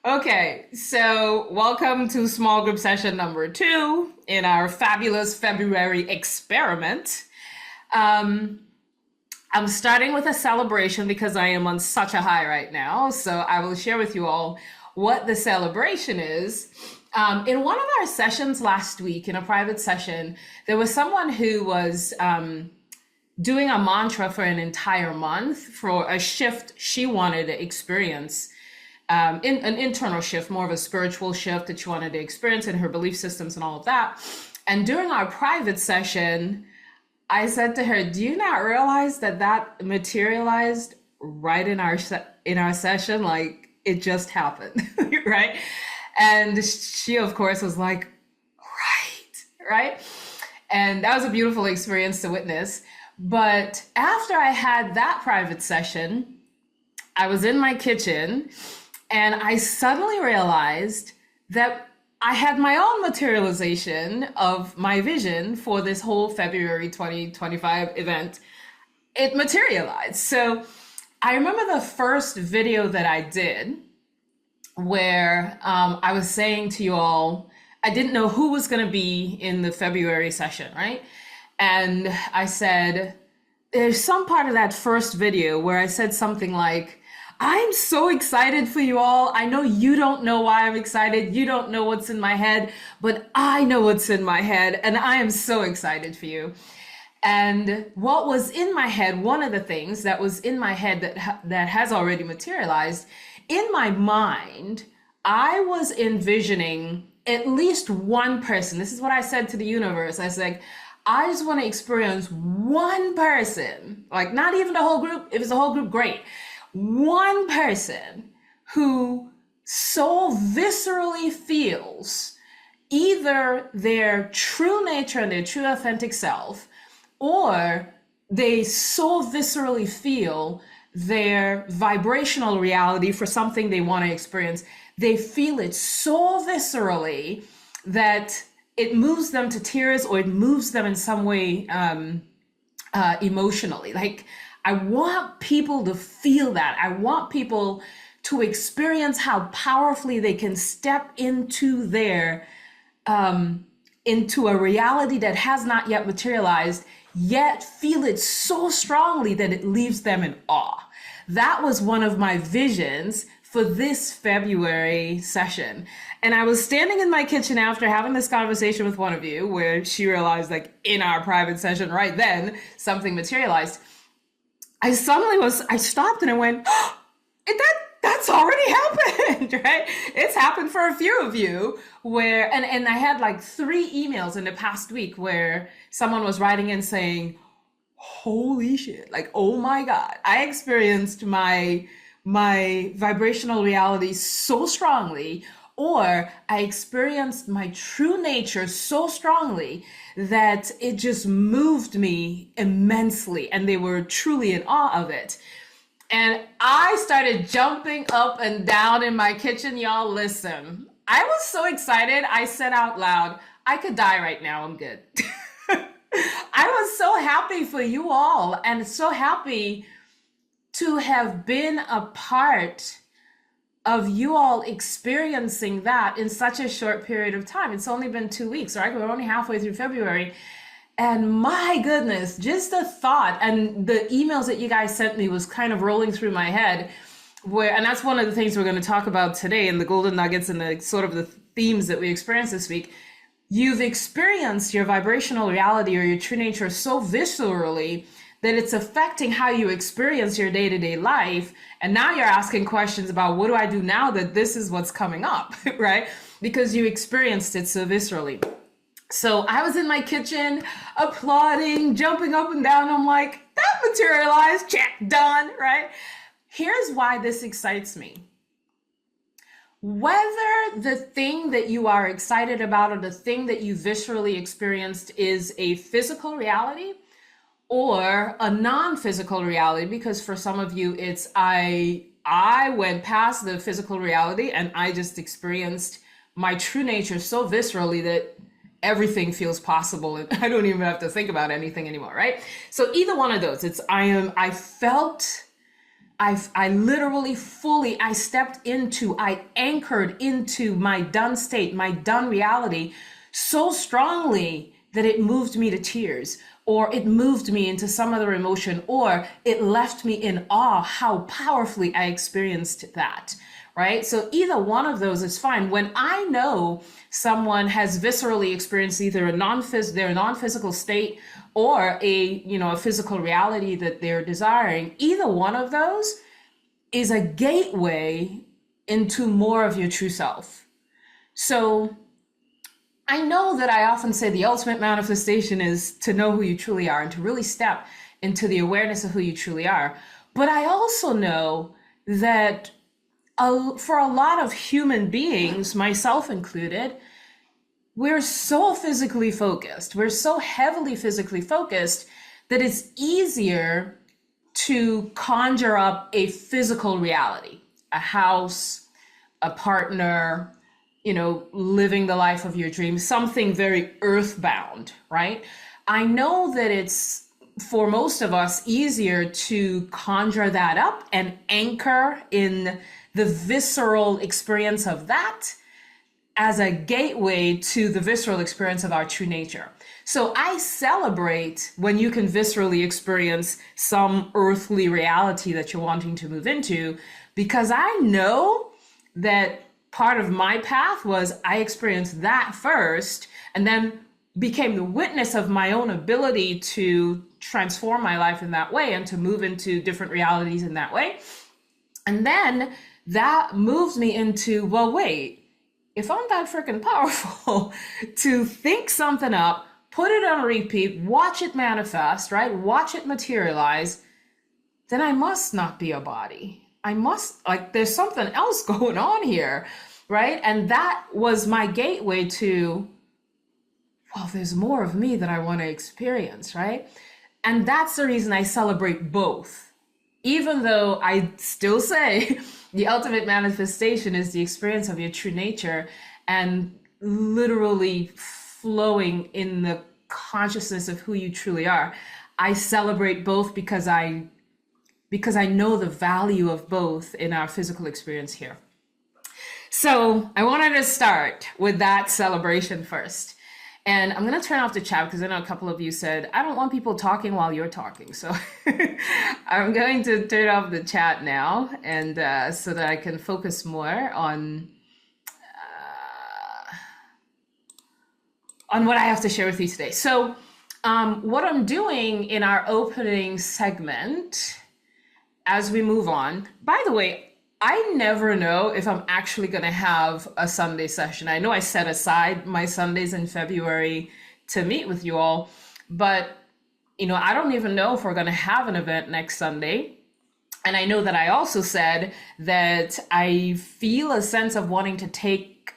Okay, so welcome to small group session number 2 in our fabulous February experiment. Um, I'm starting with a celebration because I am on such a high right now. So I will share with you all what the celebration is. In one of our sessions last week, in a private session, there was someone who was doing a mantra for an entire month for a shift she wanted to experience, in an internal shift, more of a spiritual shift that she wanted to experience in her belief systems and all of that. And during our private session, I said to her, "Do you not realize that that materialized right in our session? Like it just happened, right?" And she, of course, was like, right. And that was a beautiful experience to witness. But after I had that private session, I was in my kitchen and I suddenly realized that I had my own materialization of my vision for this whole February 2025 event. It materialized. So I remember the first video that I did where I was saying to you all, I didn't know who was going to be in the February session, right? And I said, there's some part of that first video where I said something like, "I'm so excited for you all. I know you don't know why I'm excited. You don't know what's in my head, but I know what's in my head, and I am so excited for you." And what was in my head, one of the things that was in my head that has already materialized, in my mind, I was envisioning at least one person. This is what I said to the universe. I said, I just want to experience one person, like not even the whole group. If it's a whole group, great. One person who so viscerally feels either their true nature and their true authentic self, or they so viscerally feel their vibrational reality for something they want to experience. They feel it so viscerally that it moves them to tears, or it moves them in some way emotionally. Like, I want people to feel that. I want people to experience how powerfully they can step into into a reality that has not yet materialized, yet feel it so strongly that it leaves them in awe. That was one of my visions for this February session. And I was standing in my kitchen after having this conversation with one of you, where she realized, like in our private session right then, something materialized. I stopped and I went, oh, that's already happened, right? It's happened for a few of you where, and I had like 3 emails in the past week where someone was writing in saying, holy shit, like, oh my God, I experienced my vibrational reality so strongly, or I experienced my true nature so strongly that it just moved me immensely, and they were truly in awe of it. And I started jumping up and down in my kitchen. Y'all, listen, I was so excited. I said out loud, I could die right now. I'm good. I was so happy for you all, and so happy to have been a part of you all experiencing that in such a short period of time. It's only been 2 weeks, right? We're only halfway through February. And my goodness, just the thought and the emails that you guys sent me was kind of rolling through my head and that's one of the things we're going to talk about today in the golden nuggets and the sort of the themes that we experienced this week. You've experienced your vibrational reality or your true nature so viscerally that it's affecting how you experience your day-to-day life. And now you're asking questions about, what do I do now that this is what's coming up, right? Because you experienced it so viscerally. So I was in my kitchen applauding, jumping up and down. I'm like, that materialized, check, done, right? Here's why this excites me. Whether the thing that you are excited about or the thing that you viscerally experienced is a physical reality or a non-physical reality, because for some of you it's I went past the physical reality and I just experienced my true nature so viscerally that everything feels possible and I don't even have to think about anything anymore, right? So either one of those, I felt I literally fully, I anchored into my done state, my done reality so strongly that it moved me to tears, or it moved me into some other emotion, or it left me in awe how powerfully I experienced that. Right? So either one of those is fine. When I know someone has viscerally experienced either their non-physical state or a physical reality that they're desiring, either one of those is a gateway into more of your true self. So I know that I often say the ultimate manifestation is to know who you truly are and to really step into the awareness of who you truly are. But I also know that for a lot of human beings, myself included, we're so physically focused. We're so heavily physically focused that it's easier to conjure up a physical reality, a house, a partner, living the life of your dreams, something very earthbound, right? I know that it's, for most of us, easier to conjure that up and anchor in the visceral experience of that as a gateway to the visceral experience of our true nature. So I celebrate when you can viscerally experience some earthly reality that you're wanting to move into, because I know that part of my path was I experienced that first and then became the witness of my own ability to transform my life in that way and to move into different realities in that way. And then that moves me into, well, wait, if I'm that freaking powerful to think something up, put it on repeat, watch it manifest, right? Watch it materialize, then I must not be a body. There's something else going on here, right? And that was my gateway to, well, there's more of me that I want to experience, right? And that's the reason I celebrate both. Even though I still say the ultimate manifestation is the experience of your true nature and literally flowing in the consciousness of who you truly are. I celebrate both because I know the value of both in our physical experience here. So I wanted to start with that celebration first. And I'm going to turn off the chat because I know a couple of you said, I don't want people talking while you're talking. So I'm going to turn off the chat now, and so that I can focus more on what I have to share with you today. So what I'm doing in our opening segment as we move on, by the way, I never know if I'm actually going to have a Sunday session. I know I set aside my Sundays in February to meet with you all, but I don't even know if we're going to have an event next Sunday. And I know that I also said that I feel a sense of wanting to take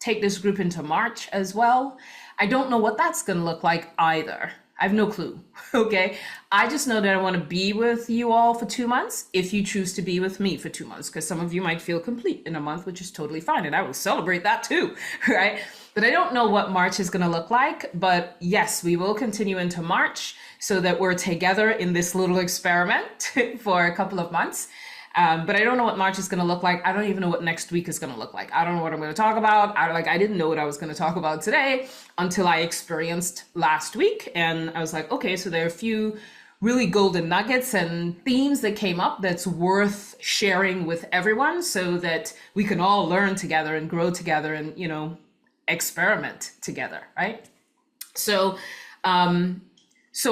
this group into March as well. I don't know what that's going to look like either. I have no clue. Okay. I just know that I want to be with you all for 2 months if you choose to be with me for 2 months, because some of you might feel complete in a month, which is totally fine. And I will celebrate that too. Right. But I don't know what March is going to look like. But yes, we will continue into March so that we're together in this little experiment for a couple of months. But I don't know what March is going to look like. I don't even know what next week is going to look like. I don't know what I'm going to talk about. I didn't know what I was going to talk about today until I experienced last week. And I was like, okay, so there are a few really golden nuggets and themes that came up that's worth sharing with everyone so that we can all learn together and grow together and, experiment together, right? So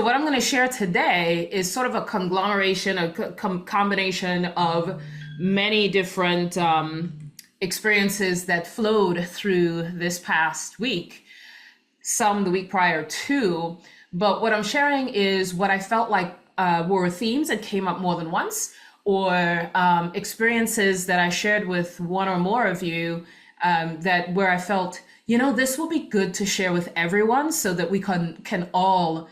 what I'm going to share today is sort of a conglomeration, a combination of many different experiences that flowed through this past week, some the week prior to. But what I'm sharing is what I felt like were themes that came up more than once, or experiences that I shared with one or more of you where I felt, this will be good to share with everyone so that we can all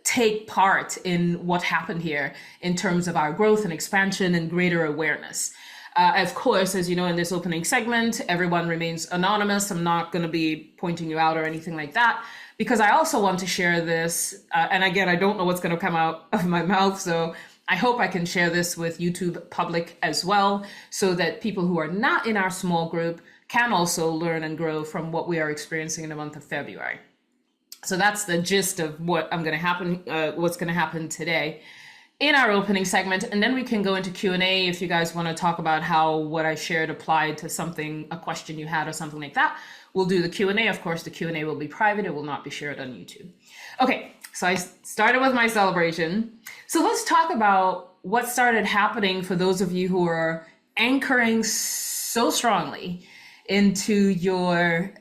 take part in what happened here in terms of our growth and expansion and greater awareness. Of course, as you know, in this opening segment, everyone remains anonymous. I'm not going to be pointing you out or anything like that. because I also want to share this. And again, I don't know what's going to come out of my mouth. So I hope I can share this with YouTube public as well, so that people who are not in our small group can also learn and grow from what we are experiencing in the month of February. So that's the gist of what's going to happen today in our opening segment. And then we can go into Q&A if you guys want to talk about how what I shared applied to something, a question you had or something like that. We'll do the Q&A. Of course, the Q&A will be private. It will not be shared on YouTube. Okay, so I started with my celebration. So let's talk about what started happening for those of you who are anchoring so strongly into your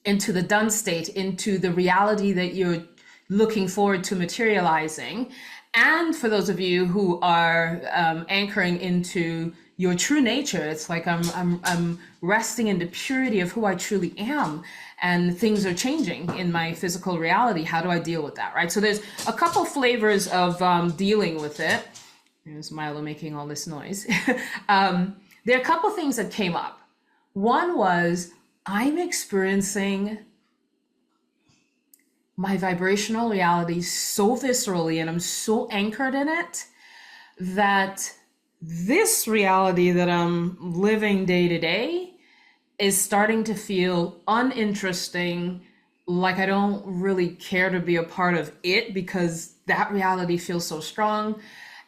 into the done state, into the reality that you're looking forward to materializing. And for those of you who are anchoring into your true nature, it's like I'm resting in the purity of who I truly am, and things are changing in my physical reality. How do I deal with that, right? So there's a couple flavors of dealing with it. There's Milo making all this noise. There are a couple things that came up. One was, I'm experiencing my vibrational reality so viscerally, and I'm so anchored in it that this reality that I'm living day to day is starting to feel uninteresting, like I don't really care to be a part of it because that reality feels so strong.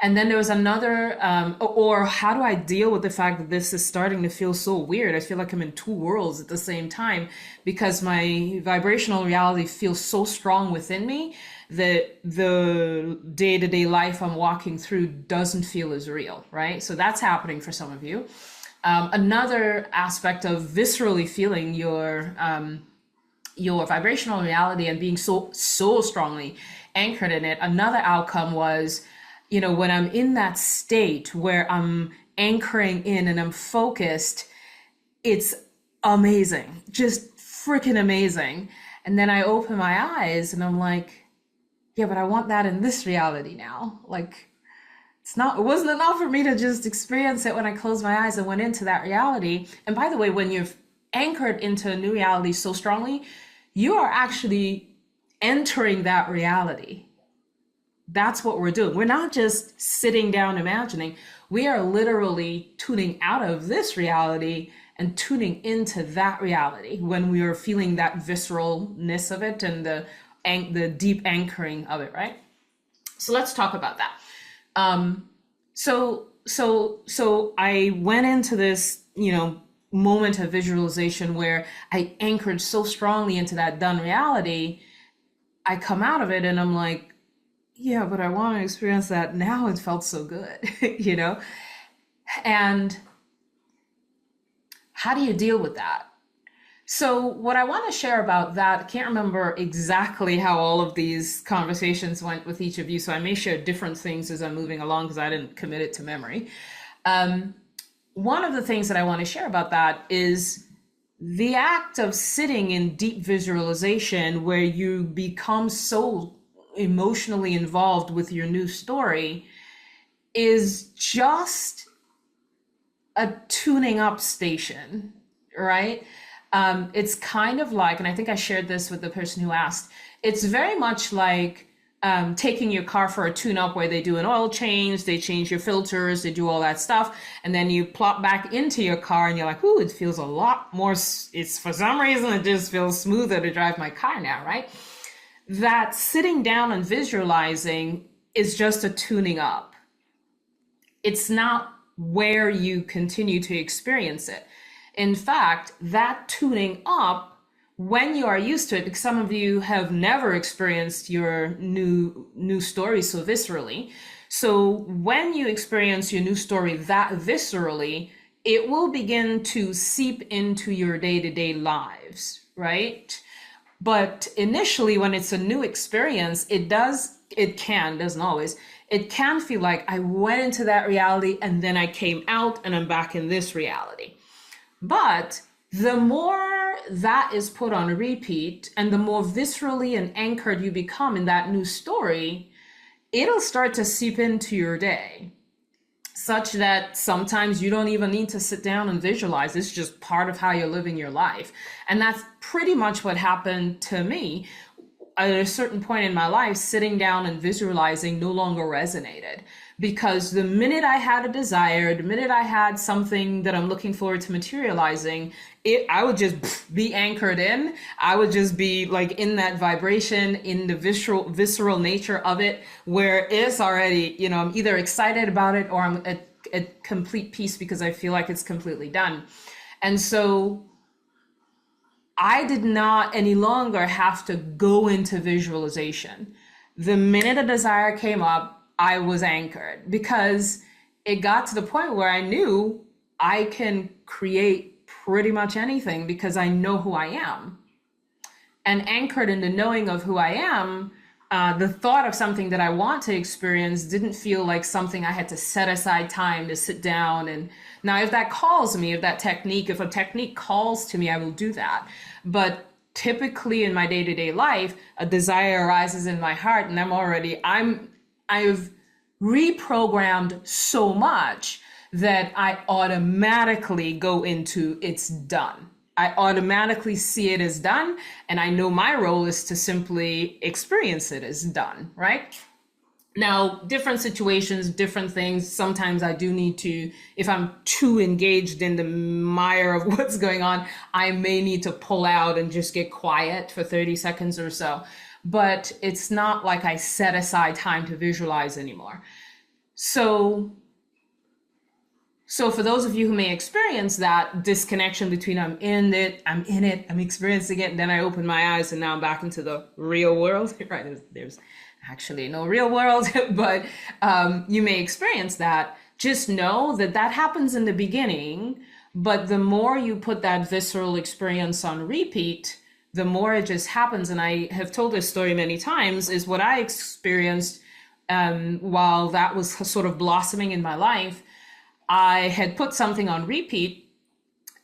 And then there was another, or how do I deal with the fact that this is starting to feel so weird? I feel like I'm in two worlds at the same time because my vibrational reality feels so strong within me that the day-to-day life I'm walking through doesn't feel as real, right? So that's happening for some of you. Another aspect of viscerally feeling your vibrational reality and being so strongly anchored in it, another outcome was, when I'm in that state where I'm anchoring in and I'm focused, it's amazing, just freaking amazing. And then I open my eyes and I'm like, yeah, but I want that in this reality now. Like, it wasn't enough for me to just experience it when I closed my eyes and went into that reality. And by the way, when you're anchored into a new reality so strongly, you are actually entering that reality. That's what we're doing. We're not just sitting down imagining. We are literally tuning out of this reality and tuning into that reality when we are feeling that visceralness of it and the deep anchoring of it, right? So let's talk about that. So I went into this, moment of visualization where I anchored so strongly into that done reality. I come out of it and I'm like, yeah, but I want to experience that now. It felt so good, And how do you deal with that? So what I want to share about that, I can't remember exactly how all of these conversations went with each of you, so I may share different things as I'm moving along because I didn't commit it to memory. One of the things that I want to share about that is the act of sitting in deep visualization where you become so emotionally involved with your new story is just a tuning up station, right? It's kind of like, and I think I shared this with the person who asked, it's very much like taking your car for a tune-up where they do an oil change, they change your filters, they do all that stuff, and then you plop back into your car and you're like, ooh, it feels a lot more, it's for some reason, it just feels smoother to drive my car now, right? That sitting down and visualizing is just a tuning up. It's not where you continue to experience it. In fact, that tuning up, when you are used to it, because some of you have never experienced your new story so viscerally. So when you experience your new story that viscerally, it will begin to seep into your day-to-day lives, right? But initially, when it's a new experience, doesn't always, it can feel like I went into that reality and then I came out and I'm back in this reality. But the more that is put on repeat and the more viscerally and anchored you become in that new story, it'll start to seep into your day. such that sometimes you don't even need to sit down and visualize. It's just part of how you're living your life. And that's pretty much what happened to me. At a certain point in my life, sitting down and visualizing no longer resonated, because the minute I had a desire, the minute I had something that I'm looking forward to materializing, I would just be anchored in. I would just be like in that vibration, in the visceral nature of it, where it's already, I'm either excited about it or I'm at complete peace because I feel like it's completely done. And so I did not any longer have to go into visualization. The minute a desire came up, I was anchored, because it got to the point where I knew I can create pretty much anything because I know who I am. And anchored in the knowing of who I am, the thought of something that I want to experience didn't feel like something I had to set aside time to sit down. And now if that calls me, if a technique calls to me, I will do that. But typically in my day-to-day life, a desire arises in my heart and I've reprogrammed so much that I automatically go into it's done. I automatically see it as done, and I know my role is to simply experience it as done, right? Now, different situations, different things. Sometimes I do need to, if I'm too engaged in the mire of what's going on, I may need to pull out and just get quiet for 30 seconds or so. But it's not like I set aside time to visualize anymore. So for those of you who may experience that disconnection between I'm in it, I'm experiencing it, and then I open my eyes and now I'm back into the real world, right? There's actually no real world, but you may experience that. Just know that happens in the beginning, but the more you put that visceral experience on repeat, the more it just happens. And I have told this story many times, is what I experienced while that was sort of blossoming in my life. I had put something on repeat,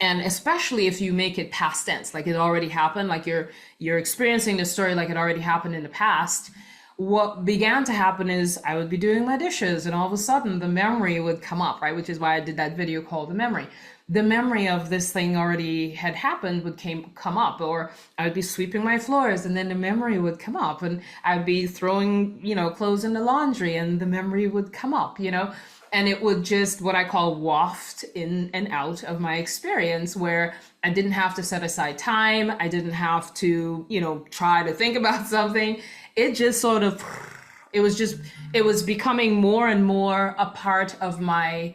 and especially if you make it past tense, like it already happened, like you're experiencing the story like it already happened in the past. What began to happen is I would be doing my dishes and all of a sudden the memory would come up, right? Which is why I did that video called The Memory. The memory of this thing already had happened would come up, or I would be sweeping my floors and then the memory would come up, and I'd be throwing, clothes in the laundry and the memory would come up, and it would just, what I call, waft in and out of my experience, where I didn't have to set aside time. I didn't have to, try to think about something. It just sort of, it was becoming more and more a part of my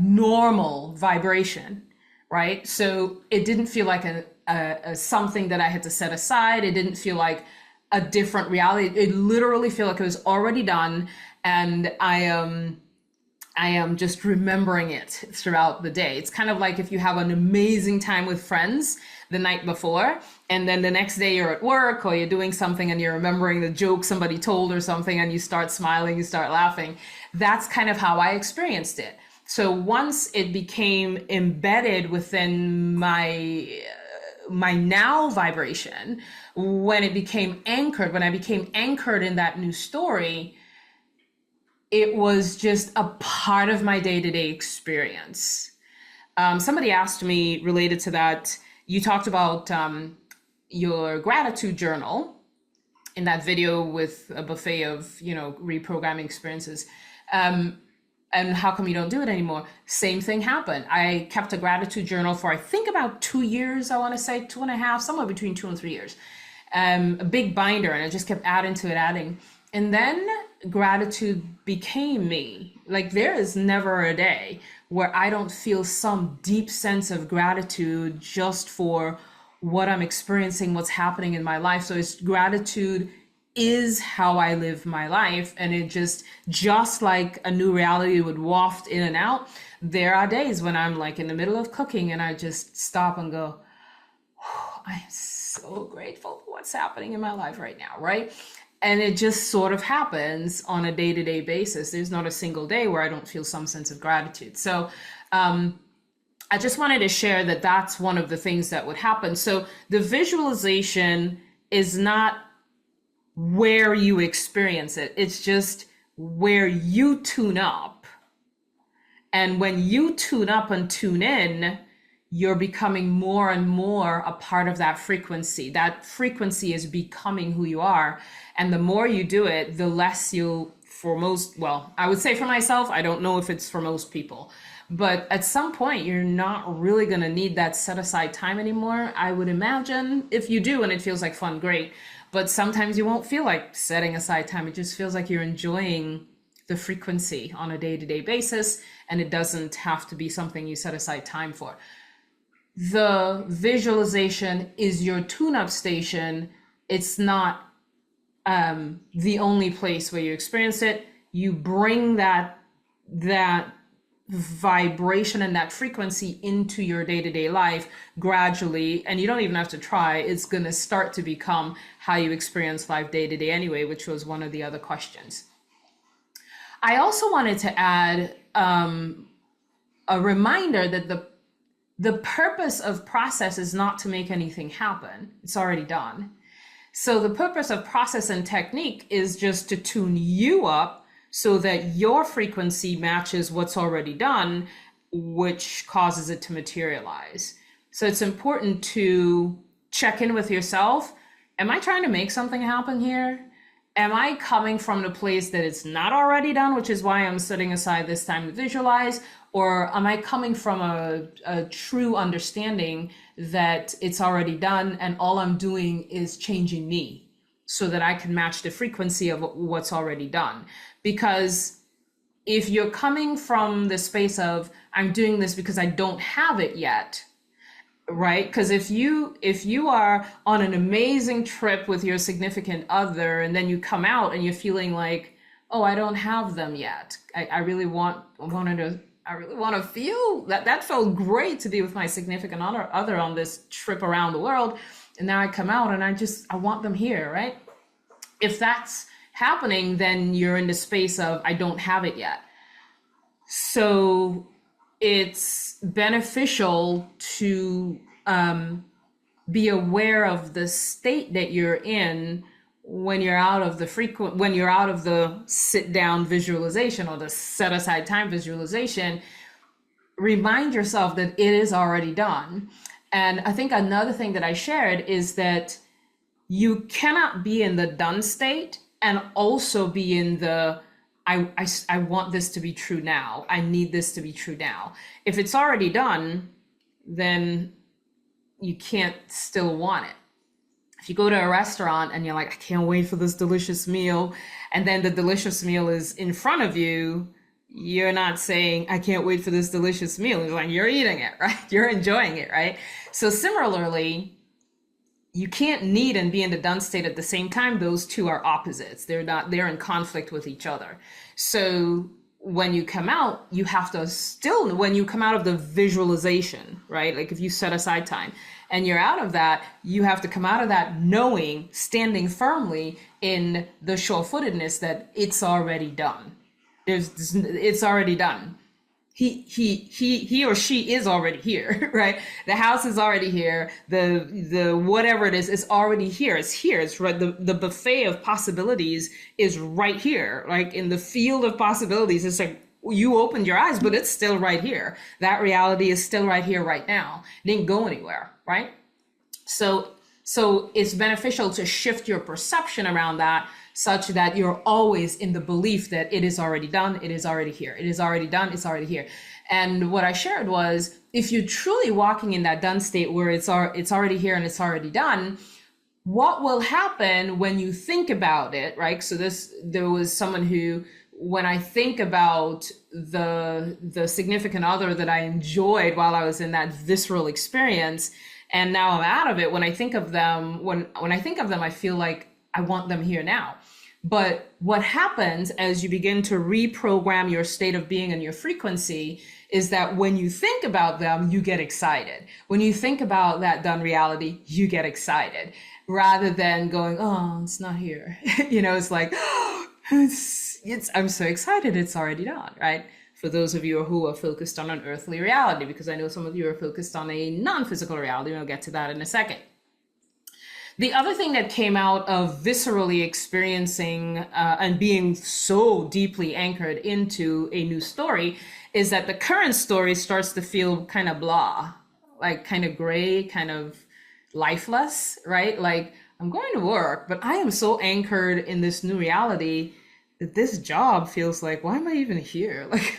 normal vibration, right? So it didn't feel like a something that I had to set aside. It didn't feel like a different reality. It literally felt like it was already done, and I am just remembering it throughout the day. It's kind of like if you have an amazing time with friends the night before, and then the next day you're at work or you're doing something and you're remembering the joke somebody told or something, and you start smiling, you start laughing. That's kind of how I experienced it. So once it became embedded within my now vibration, when I became anchored in that new story, it was just a part of my day-to-day experience. Somebody asked me related to that, you talked about your gratitude journal in that video with a buffet of, reprogramming experiences. And how come you don't do it anymore? Same thing happened. I kept a gratitude journal for, I think, about 2 years, I want to say 2.5, somewhere between 2 and 3 years. A big binder, and I just kept adding. And then gratitude became me. Like, there is never a day where I don't feel some deep sense of gratitude just for what I'm experiencing, what's happening in my life. So gratitude is how I live my life. And it just like a new reality would waft in and out. There are days when I'm like in the middle of cooking and I just stop and go, oh, I'm so grateful for what's happening in my life right now, right? And it just sort of happens on a day-to-day basis. There's not a single day where I don't feel some sense of gratitude. So I just wanted to share that that's one of the things that would happen. So the visualization is not where you experience it. It's just where you tune up And when you tune up and tune in, you're becoming more and more a part of that frequency. That frequency is becoming who you are. And the more you do it, the less you'll, for most, well, I would say for myself, I don't know if it's for most people, but at some point, you're not really going to need that set aside time anymore. I would imagine if you do and it feels like fun, great. But sometimes you won't feel like setting aside time. It just feels like you're enjoying the frequency on a day-to-day basis, and it doesn't have to be something you set aside time for. The visualization is your tune-up station. It's not the only place where you experience it. You bring that vibration and that frequency into your day-to-day life gradually, and you don't even have to try. It's going to start to become how you experience life day to day anyway, which was one of the other questions. I also wanted to add a reminder that the purpose of process is not to make anything happen. It's already done. So the purpose of process and technique is just to tune you up so that your frequency matches what's already done, which causes it to materialize. So it's important to check in with yourself. Am I trying to make something happen here? Am I coming from the place that it's not already done, which is why I'm setting aside this time to visualize? Or am I coming from a true understanding that it's already done and all I'm doing is changing me so that I can match the frequency of what's already done? Because if you're coming from the space of, I'm doing this because I don't have it yet, right? Because if you are on an amazing trip with your significant other and then you come out and you're feeling like, oh, I don't have them yet. I really want to feel that. That felt great to be with my significant other on this trip around the world. And now I come out and I want them here, right? If that's happening, then you're in the space of, I don't have it yet. So it's beneficial to be aware of the state that you're in when you're out of the sit down visualization or the set aside time visualization. Remind yourself that it is already done. And I think another thing that I shared is that you cannot be in the done state and also be in the I want this to be true now. I need this to be true now. If it's already done, then you can't still want it. If you go to a restaurant and you're like, I can't wait for this delicious meal, and then the delicious meal is in front of you, you're not saying, I can't wait for this delicious meal. It's like, you're eating it, right? You're enjoying it, right? So similarly, you can't need and be in the done state at the same time. Those two are opposites. They're in conflict with each other. So when you come out, you have to still, when you come out of the visualization, right? Like if you set aside time and you're out of that, you have to come out of that knowing, standing firmly in the sure-footedness that it's already done. It's already done. He or she is already here, right? The house is already here. The whatever it is already here. It's here. It's right. The buffet of possibilities is right here. Like in the field of possibilities, it's like you opened your eyes, but it's still right here. That reality is still right here, right now. It didn't go anywhere, right? So it's beneficial to shift your perception around that, such that you're always in the belief that it is already done, it is already here, it is already done, it's already here. And what I shared was, if you're truly walking in that done state where it's already here and it's already done, what will happen when you think about it, right? So there was someone who, when I think about the significant other that I enjoyed while I was in that visceral experience, and now I'm out of it, when I think of them, when I think of them, I feel like I want them here now. But what happens as you begin to reprogram your state of being and your frequency is that when you think about them, you get excited. When you think about that done reality, you get excited rather than going, oh, it's not here. It's like, oh, I'm so excited. It's already done, right? For those of you who are focused on an earthly reality, because I know some of you are focused on a non-physical reality. We'll get to that in a second. The other thing that came out of viscerally experiencing and being so deeply anchored into a new story is that the current story starts to feel kind of blah, like kind of gray, kind of lifeless, right? Like I'm going to work, but I am so anchored in this new reality that this job feels like, why am I even here? Like,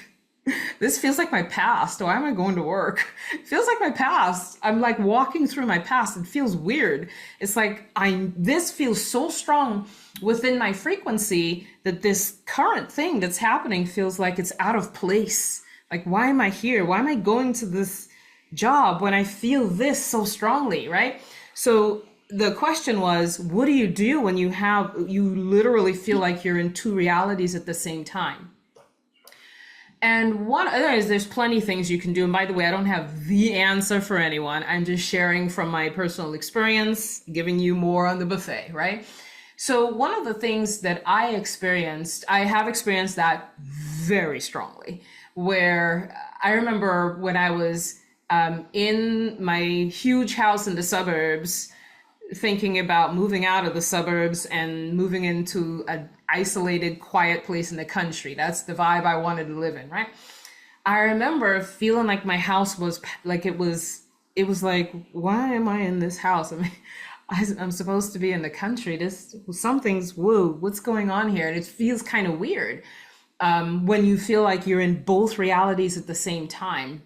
this feels like my past. Why am I going to work? It feels like my past. I'm like walking through my past. It feels weird. It's like this feels so strong within my frequency that this current thing that's happening feels like it's out of place. Like, why am I here? Why am I going to this job when I feel this so strongly, right? So the question was, what do you do when you literally feel like you're in two realities at the same time? And one other is there's plenty of things you can do. And by the way, I don't have the answer for anyone. I'm just sharing from my personal experience, giving you more on the buffet, right? So one of the things that I have experienced that very strongly, where I remember when I was in my huge house in the suburbs, thinking about moving out of the suburbs and moving into an isolated, quiet place in the country. That's the vibe I wanted to live in, right? I remember feeling like my house was like it was like, why am I in this house? I mean, I'm supposed to be in the country. What's going on here? And it feels kind of weird when you feel like you're in both realities at the same time.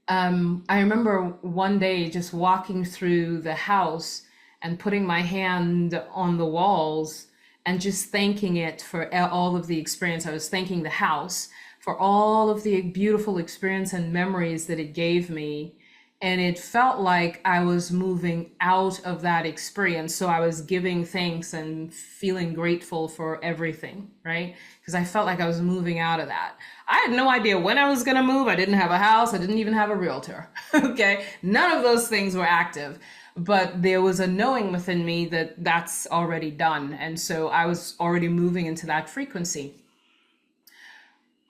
I remember one day just walking through the house and putting my hand on the walls and just thanking it for all of the experience. I was thanking the house for all of the beautiful experience and memories that it gave me. And it felt like I was moving out of that experience. So I was giving thanks and feeling grateful for everything, right? Because I felt like I was moving out of that. I had no idea when I was going to move. I didn't have a house. I didn't even have a realtor. Okay. None of those things were active, but there was a knowing within me that that's already done. And so I was already moving into that frequency.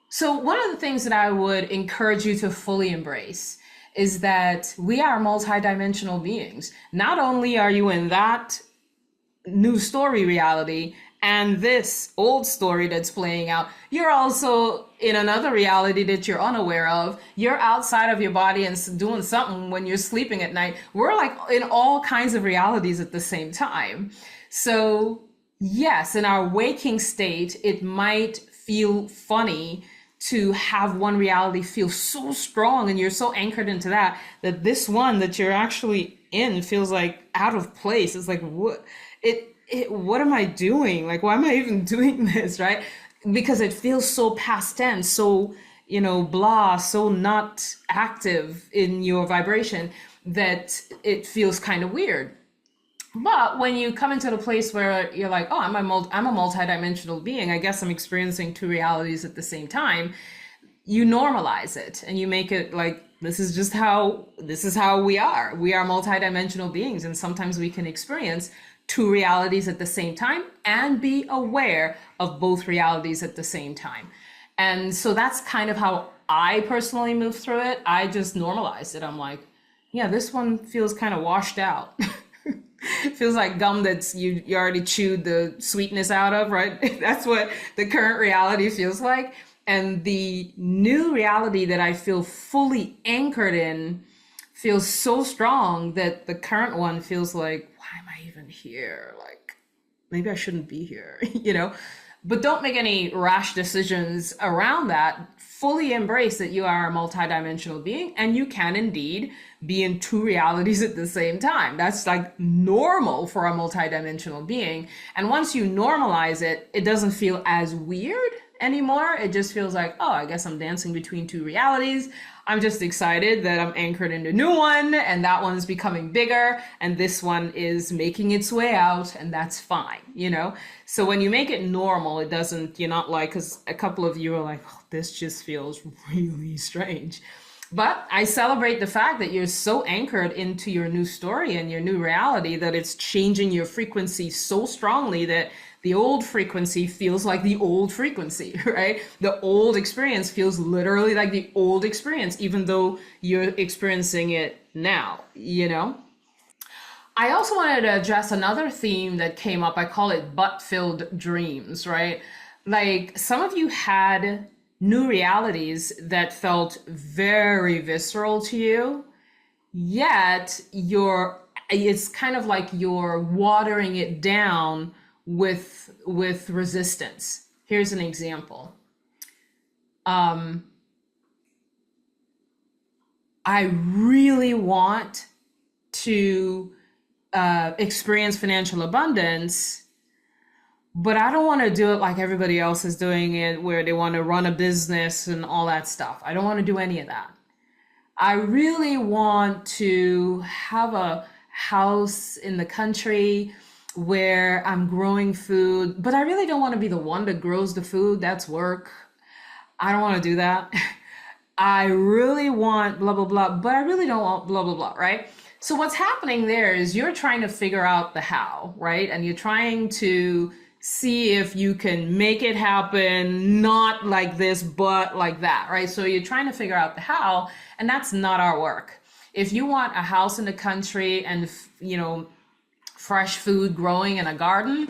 So one of the things that I would encourage you to fully embrace is that we are multidimensional beings. Not only are you in that new story reality and this old story that's playing out, you're also in another reality that you're unaware of. You're outside of your body and doing something when you're sleeping at night. We're like in all kinds of realities at the same time. So yes, in our waking state, it might feel funny to have one reality feel so strong and you're so anchored into that this one that you're actually in feels like out of place. It's like, what am I doing? Like, why am I even doing this, right? Because it feels so past tense, so, blah, so not active in your vibration that it feels kind of weird. But when you come into the place where you're like, oh, I'm a multidimensional being, I guess I'm experiencing two realities at the same time, you normalize it and you make it like, this is how we are. We are multidimensional beings, and sometimes we can experience two realities at the same time and be aware of both realities at the same time. And so that's kind of how I personally move through it. I just normalize it. I'm like, yeah, this one feels kind of washed out. It feels like gum that's you already chewed the sweetness out of, right? That's what the current reality feels like. And the new reality that I feel fully anchored in feels so strong that the current one feels like, why am I even here? Like, maybe I shouldn't be here, But don't make any rash decisions around that. Fully embrace that you are a multidimensional being and you can indeed be in two realities at the same time. That's like normal for a multidimensional being. And once you normalize it, it doesn't feel as weird anymore. It just feels like, oh, I guess I'm dancing between two realities. I'm just excited that I'm anchored in a new one and that one's becoming bigger and this one is making its way out, and that's fine, So when you make it normal, you're not like, because a couple of you are like, oh, this just feels really strange. But I celebrate the fact that you're so anchored into your new story and your new reality that it's changing your frequency so strongly that the old frequency feels like the old frequency, right? The old experience feels literally like the old experience, even though you're experiencing it now, I also wanted to address another theme that came up. I call it butt-filled dreams, right? Like some of you had new realities that felt very visceral to you, yet it's kind of like you're watering it down with resistance. Here's an example. I really want to experience financial abundance, but I don't want to do it like everybody else is doing it, where they want to run a business and all that stuff. I don't want to do any of that. I really want to have a house in the country where I'm growing food, but I really don't want to be the one that grows the food. That's work. I don't want to do that. I really want blah, blah, blah, but I really don't want blah, blah, blah, right? So what's happening there is you're trying to figure out the how, right? And you're trying to see if you can make it happen, not like this, but like that, right? So you're trying to figure out the how, and that's not our work. If you want a house in the country and, fresh food growing in a garden,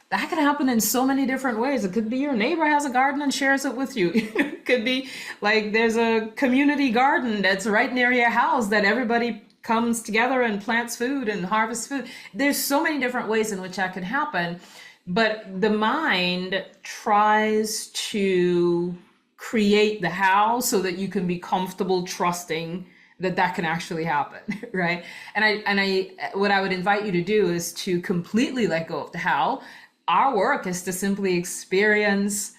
that could happen in so many different ways. It could be your neighbor has a garden and shares it with you. It could be like there's a community garden that's right near your house that everybody comes together and plants food and harvests food. There's so many different ways in which that can happen. But the mind tries to create the how so that you can be comfortable trusting that can actually happen, right? And what I would invite you to do is to completely let go of the how. Our work is to simply experience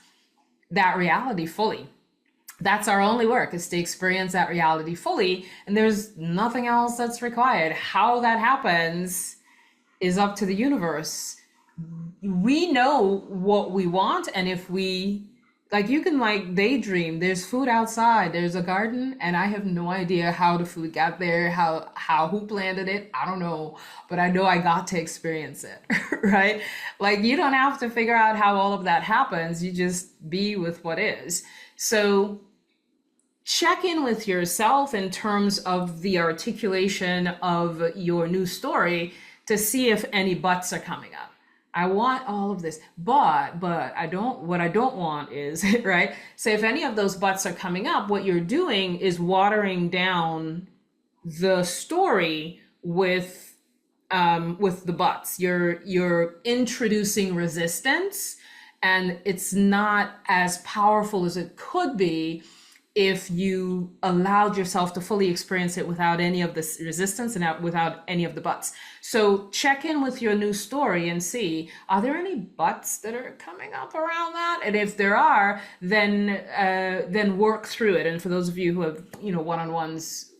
that reality fully. That's our only work, is to experience that reality fully. And there's nothing else that's required. How that happens is up to the universe. We know what we want. And if we, you can daydream, there's food outside, there's a garden, and I have no idea how the food got there, who planted it. I don't know, but I know I got to experience it, right? You don't have to figure out how all of that happens. You just be with what is. So check in with yourself in terms of the articulation of your new story to see if any buts are coming up. I want all of this, but what I don't want is, right? So if any of those buts are coming up, what you're doing is watering down the story with the buts. You're introducing resistance, and it's not as powerful as it could be if you allowed yourself to fully experience it without any of this resistance and without any of the buts. So check in with your new story and see, are there any buts that are coming up around that? And if there are, then work through it. And for those of you who have, one-on-ones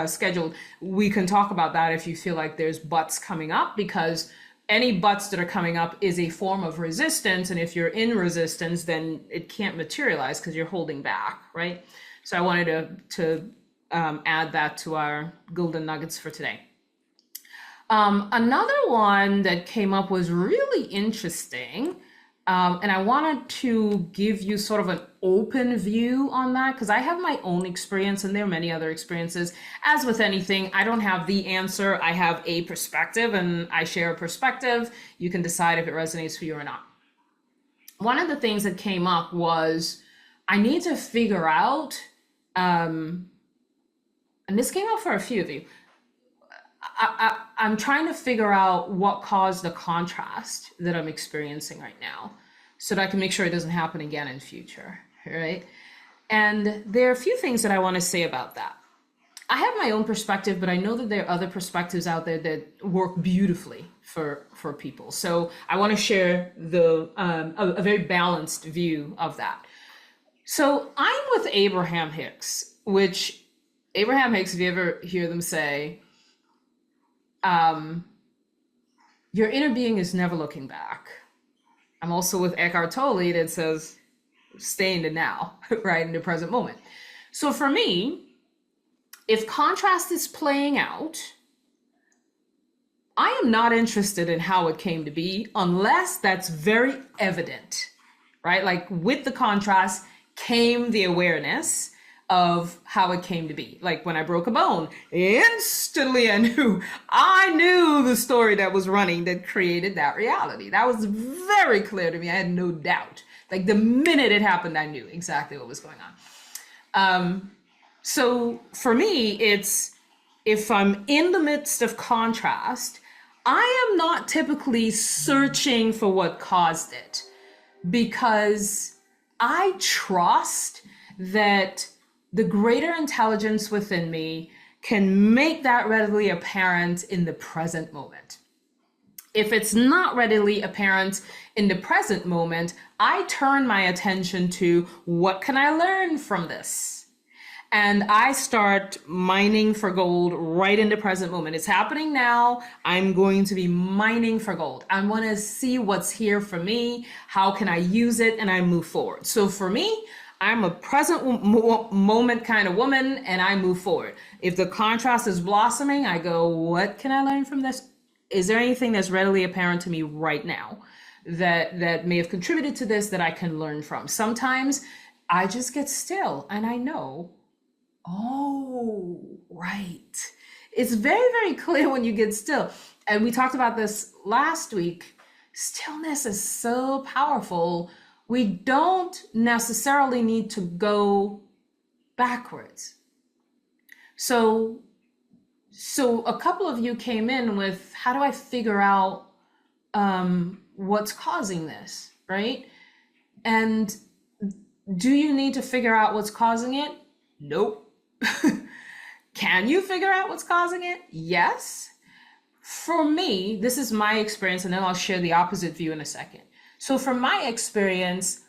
scheduled, we can talk about that if you feel like there's buts coming up, because any buts that are coming up is a form of resistance. And if you're in resistance, then it can't materialize because you're holding back, right? So I wanted to add that to our golden nuggets for today. Another one that came up was really interesting. And I wanted to give you sort of an open view on that, because I have my own experience and there are many other experiences. As with anything, I don't have the answer. I have a perspective and I share a perspective. You can decide if it resonates for you or not. One of the things that came up was I need to figure out, and this came up for a few of you, I'm trying to figure out what caused the contrast that I'm experiencing right now so that I can make sure it doesn't happen again in future, right? And there are a few things that I want to say about that. I have my own perspective, but I know that there are other perspectives out there that work beautifully for people. So I want to share a very balanced view of that. So I'm with Abraham Hicks, which Abraham Hicks, if you ever hear them say, your inner being is never looking back. I'm also with Eckhart Tolle that says, stay in the now, right, in the present moment. So for me, if contrast is playing out, I am not interested in how it came to be unless that's very evident, right? With the contrast came the awareness of how it came to be. When I broke a bone, instantly I knew the story that was running that created that reality. That was very clear to me. I had no doubt Like the minute it happened, I knew exactly what was going on. So for me, it's if I'm in the midst of contrast, I am not typically searching for what caused it because I trust that the greater intelligence within me can make that readily apparent in the present moment. If it's not readily apparent in the present moment, I turn my attention to what can I learn from this? And I start mining for gold right in the present moment. It's happening now. I'm going to be mining for gold. I want to see what's here for me. How can I use it? And I move forward. So for me, I'm a present moment kind of woman and I move forward. If the contrast is blossoming, I go, what can I learn from this? Is there anything that's readily apparent to me right now that may have contributed to this that I can learn from? Sometimes I just get still and I know, oh, right. It's very, very clear when you get still. And we talked about this last week. Stillness is so powerful. We don't necessarily need to go backwards. So a couple of you came in with, how do I figure out what's causing this, right? And do you need to figure out what's causing it? Nope. Can you figure out what's causing it? Yes. For me, this is my experience, and then I'll share the opposite view in a second. So from my experience,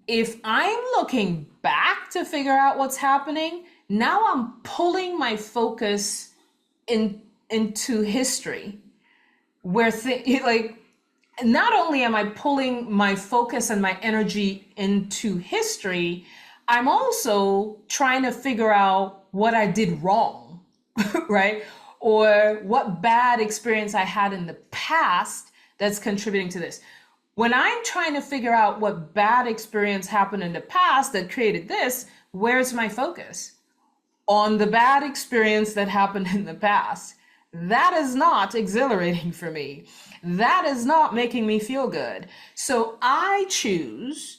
if I'm looking back to figure out what's happening, now I'm pulling my focus into history, where like not only am I pulling my focus and my energy into history, I'm also trying to figure out what I did wrong, right? Or what bad experience I had in the past that's contributing to this. When I'm trying to figure out what bad experience happened in the past that created this, where's my focus? On the bad experience that happened in the past. That is not exhilarating for me. That is not making me feel good. So I choose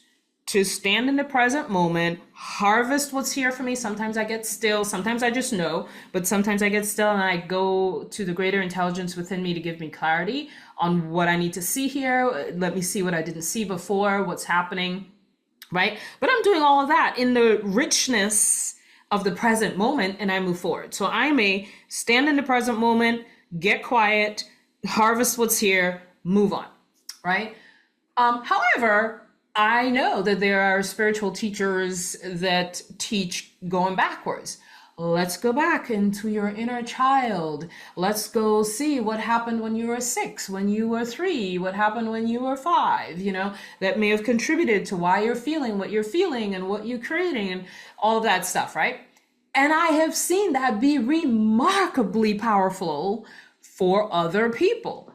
to stand in the present moment, harvest what's here for me. Sometimes I get still, sometimes I just know, but sometimes I get still and I go to the greater intelligence within me to give me clarity on what I need to see here. Let me see what I didn't see before, what's happening, right? But I'm doing all of that in the richness of the present moment and I move forward. So I may stand in the present moment, get quiet, harvest what's here, move on, right? However, I know that there are spiritual teachers that teach going backwards. Let's go back into your inner child. Let's go see what happened when you were 6, when you were 3, what happened when you were 5, that may have contributed to why you're feeling what you're feeling and what you're creating and all of that stuff, right? And I have seen that be remarkably powerful for other people.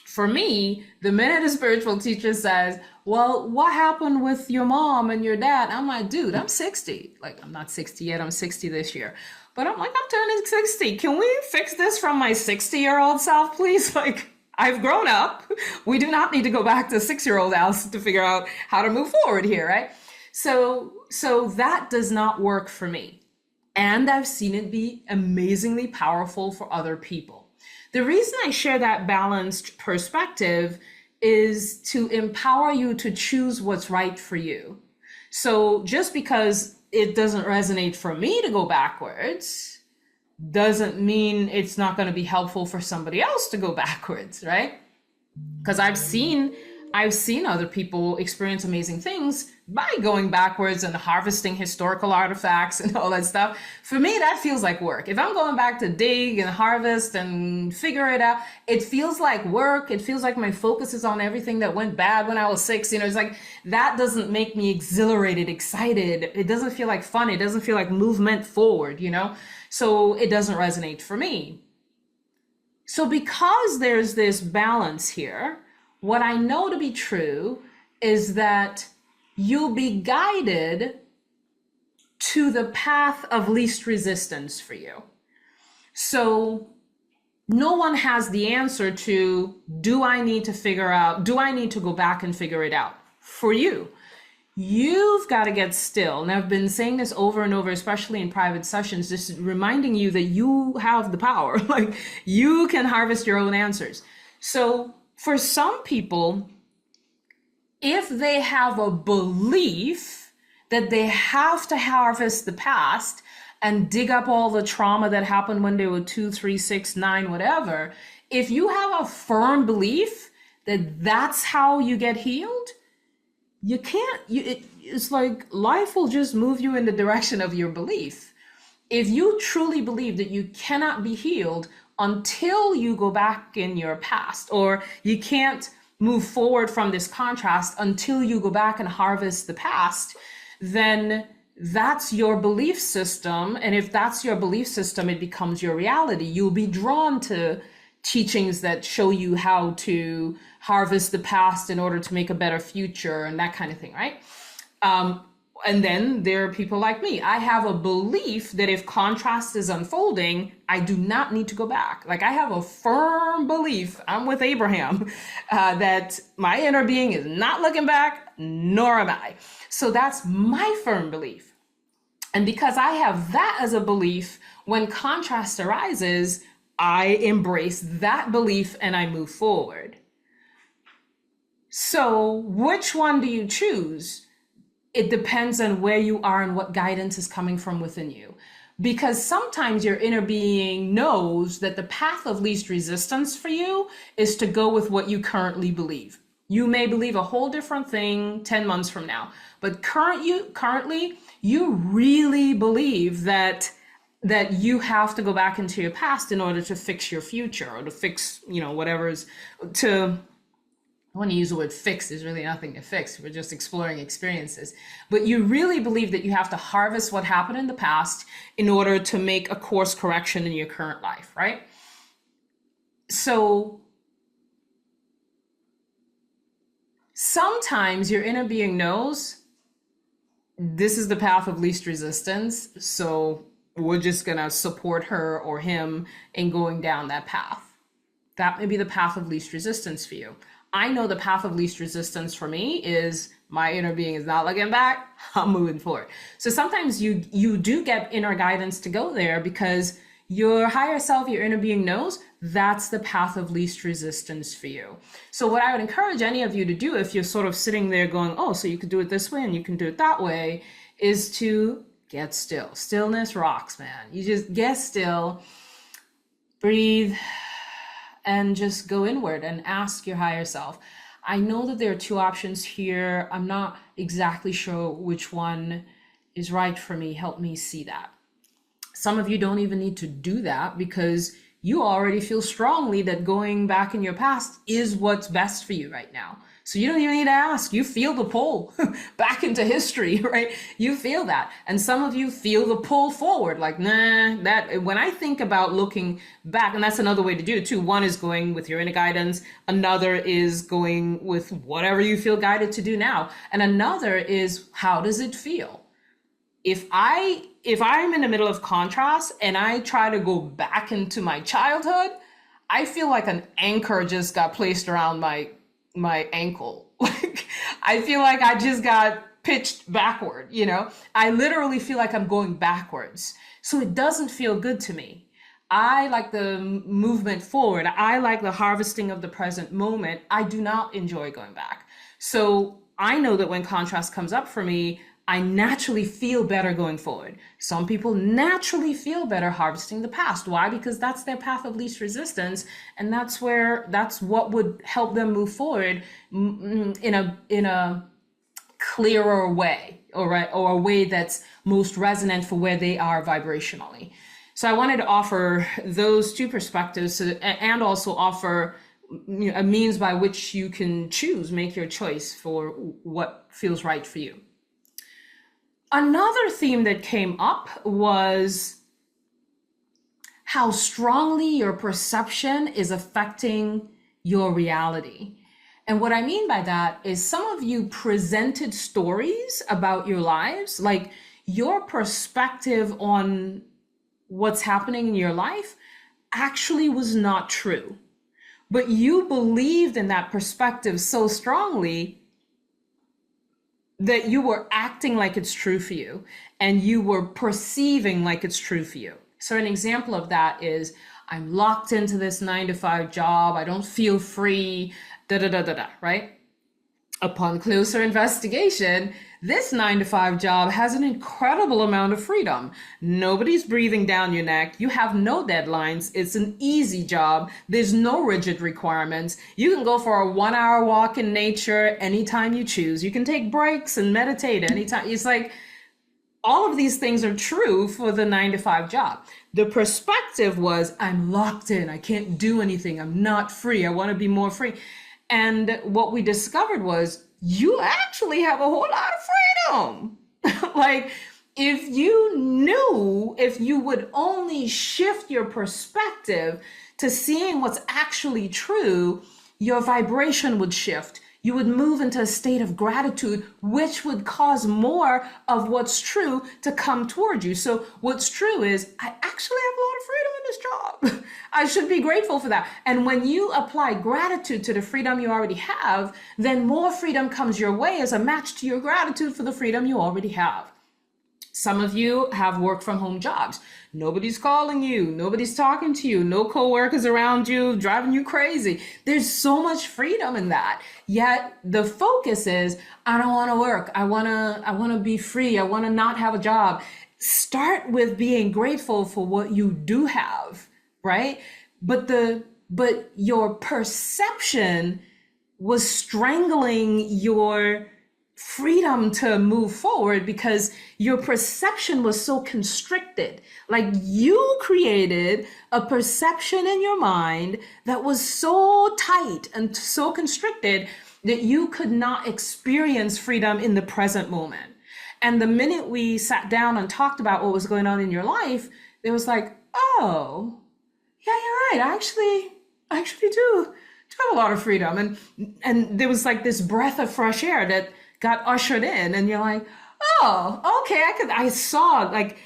For me, the minute a spiritual teacher says, well, what happened with your mom and your dad? I'm like, dude, I'm 60. Like, I'm not 60 yet. I'm 60 this year. But I'm like, I'm turning 60. Can we fix this from my 60-year-old self, please? Like, I've grown up. We do not need to go back to 6-year-old Allison to figure out how to move forward here, right? So that does not work for me. And I've seen it be amazingly powerful for other people. The reason I share that balanced perspective is to empower you to choose what's right for you. So just because it doesn't resonate for me to go backwards doesn't mean it's not going to be helpful for somebody else to go backwards, right? Because I've seen other people experience amazing things by going backwards and harvesting historical artifacts and all that stuff. For me, that feels like work. If I'm going back to dig and harvest and figure it out, it feels like work. It feels like my focus is on everything that went bad when I was 6. It's like, that doesn't make me exhilarated, excited. It doesn't feel like fun. It doesn't feel like movement forward, So it doesn't resonate for me. So because there's this balance here, what I know to be true is that you'll be guided to the path of least resistance for you. So no one has the answer to, do I need to go back and figure it out? for you. You've got to get still. And I've been saying this over and over, especially in private sessions, just reminding you that you have the power. Like, you can harvest your own answers. So for some people, if they have a belief that they have to harvest the past and dig up all the trauma that happened when they were 2, 3, 6, 9, whatever, if you have a firm belief that that's how you get healed, you can't, it's like life will just move you in the direction of your belief. If you truly believe that you cannot be healed until you go back in your past, or you can't move forward from this contrast until you go back and harvest the past, then that's your belief system. And if that's your belief system, it becomes your reality. You'll be drawn to teachings that show you how to harvest the past in order to make a better future and that kind of thing, right? And then there are people like me. I have a belief that if contrast is unfolding, I do not need to go back. Like, I have a firm belief, I'm with Abraham, that my inner being is not looking back, nor am I. So that's my firm belief. And because I have that as a belief, when contrast arises, I embrace that belief and I move forward. So which one do you choose? It depends on where you are and what guidance is coming from within you. Because sometimes your inner being knows that the path of least resistance for you is to go with what you currently believe. You may believe a whole different thing 10 months from now, but currently you really believe that you have to go back into your past in order to fix your future, or to fix, whatever is to, I want to use the word fix. There's really nothing to fix. We're just exploring experiences. But you really believe that you have to harvest what happened in the past in order to make a course correction in your current life, right? So sometimes your inner being knows this is the path of least resistance. So we're just going to support her or him in going down that path. That may be the path of least resistance for you. I know the path of least resistance for me is my inner being is not looking back, I'm moving forward. So sometimes you do get inner guidance to go there because your higher self, your inner being knows that's the path of least resistance for you. So what I would encourage any of you to do, if you're sort of sitting there going, oh, so you could do it this way and you can do it that way, is to get still. Stillness rocks, man. You just get still, breathe, and just go inward and ask your higher self. I know that there are two options here. I'm not exactly sure which one is right for me. Help me see that. Some of you don't even need to do that because you already feel strongly that going back in your past is what's best for you right now. So you don't even need to ask. You feel the pull back into history, right? You feel that. And some of you feel the pull forward, like, nah, that when I think about looking back, and that's another way to do it too. One is going with your inner guidance. Another is going with whatever you feel guided to do now. And another is, how does it feel? If I'm in the middle of contrast and I try to go back into my childhood, I feel like an anchor just got placed around my ankle. Like, I feel like I just got pitched backward, I literally feel like I'm going backwards. So it doesn't feel good to me. I like the movement forward. I like the harvesting of the present moment. I do not enjoy going back. So I know that when contrast comes up for me, I naturally feel better going forward. Some people naturally feel better harvesting the past. Why? Because that's their path of least resistance. And that's what would help them move forward in a clearer way, or a way that's most resonant for where they are vibrationally. So I wanted to offer those two perspectives and also offer a means by which you can make your choice for what feels right for you. Another theme that came up was how strongly your perception is affecting your reality. And what I mean by that is some of you presented stories about your lives, like your perspective on what's happening in your life actually was not true. But you believed in that perspective so strongly that you were acting like it's true for you and you were perceiving like it's true for you. So an example of that is, I'm locked into this 9 to 5 job. I don't feel free, da da da da da, right? Upon closer investigation, this 9 to 5 job has an incredible amount of freedom. Nobody's breathing down your neck. You have no deadlines. It's an easy job. There's no rigid requirements. You can go for a 1 hour walk in nature anytime you choose. You can take breaks and meditate anytime. It's like, all of these things are true for the 9 to 5 job. The perspective was, I'm locked in. I can't do anything. I'm not free. I want to be more free. And what we discovered was, you actually have a whole lot of freedom. Like, if you would only shift your perspective to seeing what's actually true, your vibration would shift. You would move into a state of gratitude, which would cause more of what's true to come toward you. So what's true is, I actually have a lot of freedom in this job. I should be grateful for that. And when you apply gratitude to the freedom you already have, then more freedom comes your way as a match to your gratitude for the freedom you already have. Some of you have work from home jobs. Nobody's calling you. Nobody's talking to you. No coworkers around you driving you crazy. There's so much freedom in that. Yet the focus is, I don't want to work. I want to be free. I want to not have a job. Start with being grateful for what you do have, right? But your perception was strangling your freedom to move forward because your perception was so constricted. Like, you created a perception in your mind that was so tight and so constricted that you could not experience freedom in the present moment. And the minute we sat down and talked about what was going on in your life, it was like, oh, yeah, you're right. I actually do have a lot of freedom. And there was like this breath of fresh air that got ushered in, and you're like, oh, okay, I saw like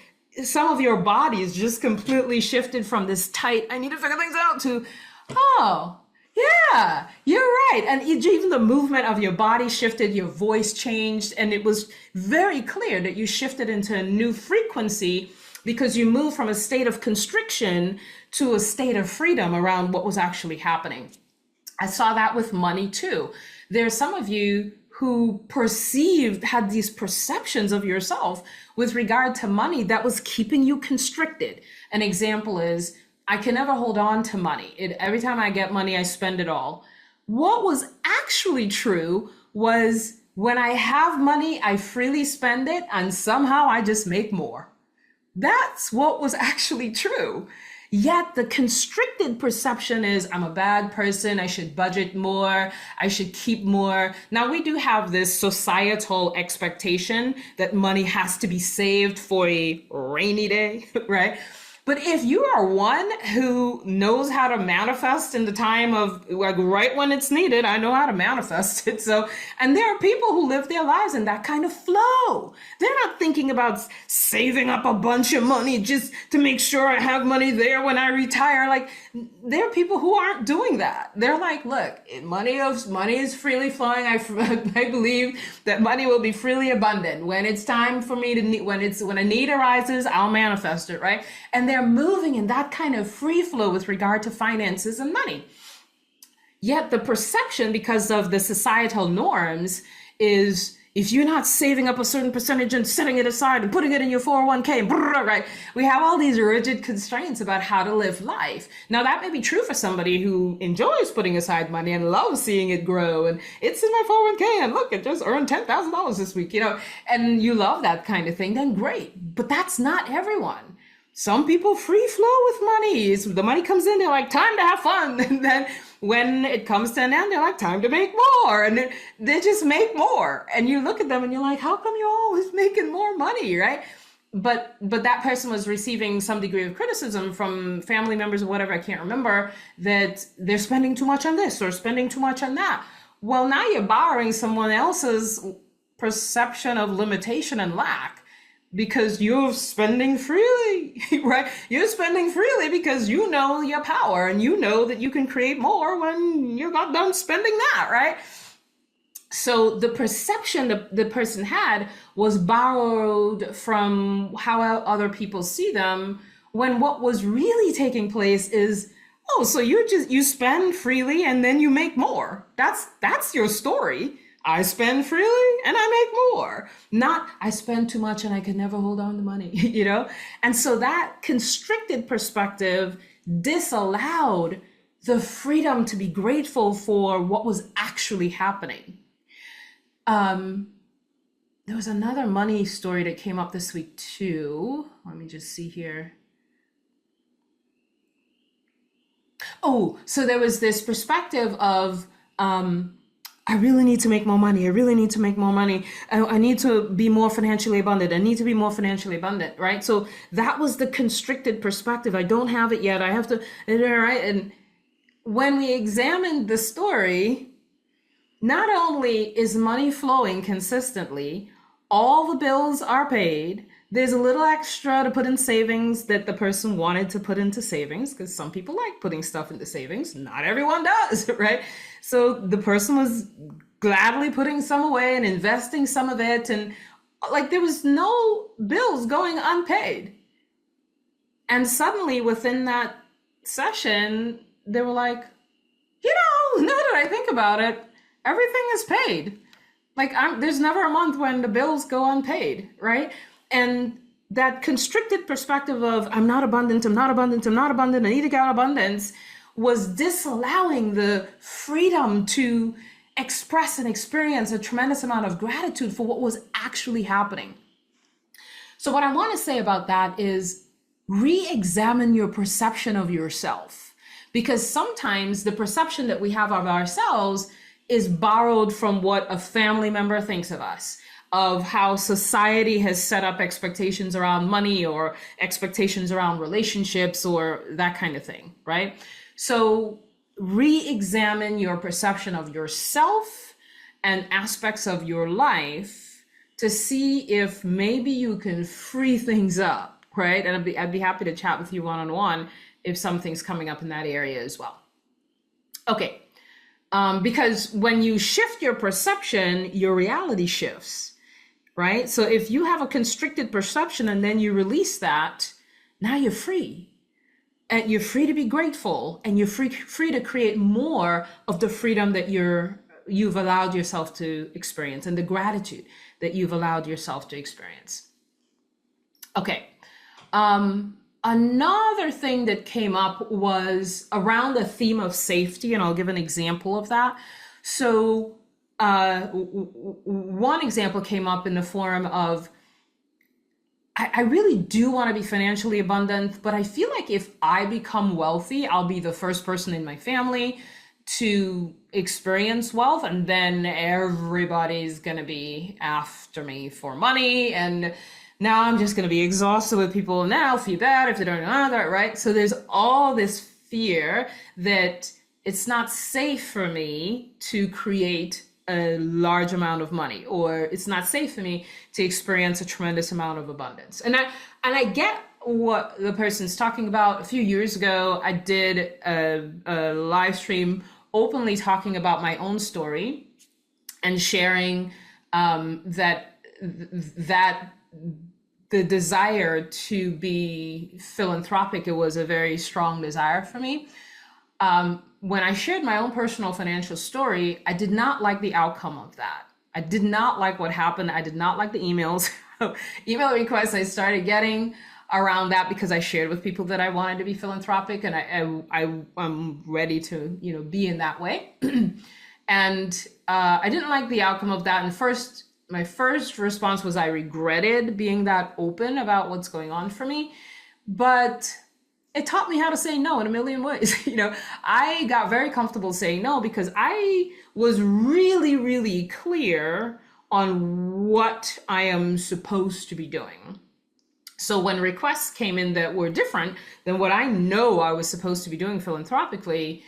some of your bodies just completely shifted from this tight, I need to figure things out, to, oh, yeah, you're right. And even the movement of your body shifted, your voice changed, and it was very clear that you shifted into a new frequency because you moved from a state of constriction to a state of freedom around what was actually happening. I saw that with money too. There's some of you who had these perceptions of yourself with regard to money that was keeping you constricted. An example is, I can never hold on to money. Every time I get money, I spend it all. What was actually true was, when I have money, I freely spend it, and somehow I just make more. That's what was actually true. Yet the constricted perception is, I'm a bad person. I should budget more. I should keep more. Now, we do have this societal expectation that money has to be saved for a rainy day, right? But if you are one who knows how to manifest in the time of, like, right when it's needed, I know how to manifest it. So, and there are people who live their lives in that kind of flow. They're not thinking about saving up a bunch of money just to make sure I have money there when I retire. Like, there are people who aren't doing that. They're like, look, money is freely flowing. I believe that money will be freely abundant. When it's time for me to, when a need arises, I'll manifest it, right? And they're moving in that kind of free flow with regard to finances and money. Yet the perception, because of the societal norms, is, if you're not saving up a certain percentage and setting it aside and putting it in your 401k, right? We have all these rigid constraints about how to live life. Now, that may be true for somebody who enjoys putting aside money and loves seeing it grow. And it's in my 401k, and look, it just earned $10,000 this week, and you love that kind of thing, then great. But that's not everyone. Some people free flow with money. The money comes in, they're like, time to have fun. And then when it comes to an end, they're like, time to make more. And they just make more. And you look at them and you're like, how come you're always making more money, right? But that person was receiving some degree of criticism from family members or whatever, I can't remember, that they're spending too much on this or spending too much on that. Well, now you're borrowing someone else's perception of limitation and lack, because you're spending freely, right? You're spending freely because you know your power, and you know that you can create more when you got done spending that, right? So the perception that the person had was borrowed from how other people see them, when what was really taking place is, oh, so you spend freely and then you make more. That's your story. I spend freely and I make more. Not I spend too much and I can never hold on to money, you know? And so that constricted perspective disallowed the freedom to be grateful for what was actually happening. There was another money story that came up this week too. Let me just see here. Oh, so there was this perspective of, I really need to make more money. I really need to make more money. I need to be more financially abundant. I need to be more financially abundant, right? So that was the constricted perspective. I don't have it yet. I have to, right? And when we examined the story, not only is money flowing consistently, all the bills are paid. There's a little extra to put in savings that the person wanted to put into savings, because some people like putting stuff into savings. Not everyone does, right? So the person was gladly putting some away and investing some of it. And like there was no bills going unpaid. And suddenly within that session, they were like, now that I think about it, everything is paid. Like there's never a month when the bills go unpaid, right? And that constricted perspective of I'm not abundant, I need to get abundance, was disallowing the freedom to express and experience a tremendous amount of gratitude for what was actually happening. So what I want to say about that is re-examine your perception of yourself, because sometimes the perception that we have of ourselves is borrowed from what a family member thinks of us, of how society has set up expectations around money or expectations around relationships or that kind of thing, right? So re-examine your perception of yourself and aspects of your life to see if maybe you can free things up, right? And I'd be happy to chat with you one-on-one if something's coming up in that area as well. Okay. Because when you shift your perception, your reality shifts, right? So if you have a constricted perception and then you release that, now you're free. And you're free to be grateful, and you're free to create more of the freedom that you've allowed yourself to experience, and the gratitude that you've allowed yourself to experience. Okay. Another thing that came up was around the theme of safety, and I'll give an example of that. So one example came up in the form of, I really do want to be financially abundant, but I feel like if I become wealthy, I'll be the first person in my family to experience wealth, and then everybody's going to be after me for money, and now I'm just going to be exhausted with people, and then I'll feel bad if they don't know that, right? So there's all this fear that it's not safe for me to create a large amount of money, or it's not safe for me to experience a tremendous amount of abundance. And I get what the person's talking about. A few years ago, I did a live stream openly talking about my own story and sharing that the desire to be philanthropic, it was a very strong desire for me. When I shared my own personal financial story, I did not like the outcome of that. I did not like what happened. I did not like the emails, email requests I started getting around that, because I shared with people that I wanted to be philanthropic, and I'm ready to, be in that way. And I didn't like the outcome of that. And my first response was I regretted being that open about what's going on for me, but it taught me how to say no in a million ways. I got very comfortable saying no because I was really, really clear on what I am supposed to be doing. So when requests came in that were different than what I know I was supposed to be doing philanthropically,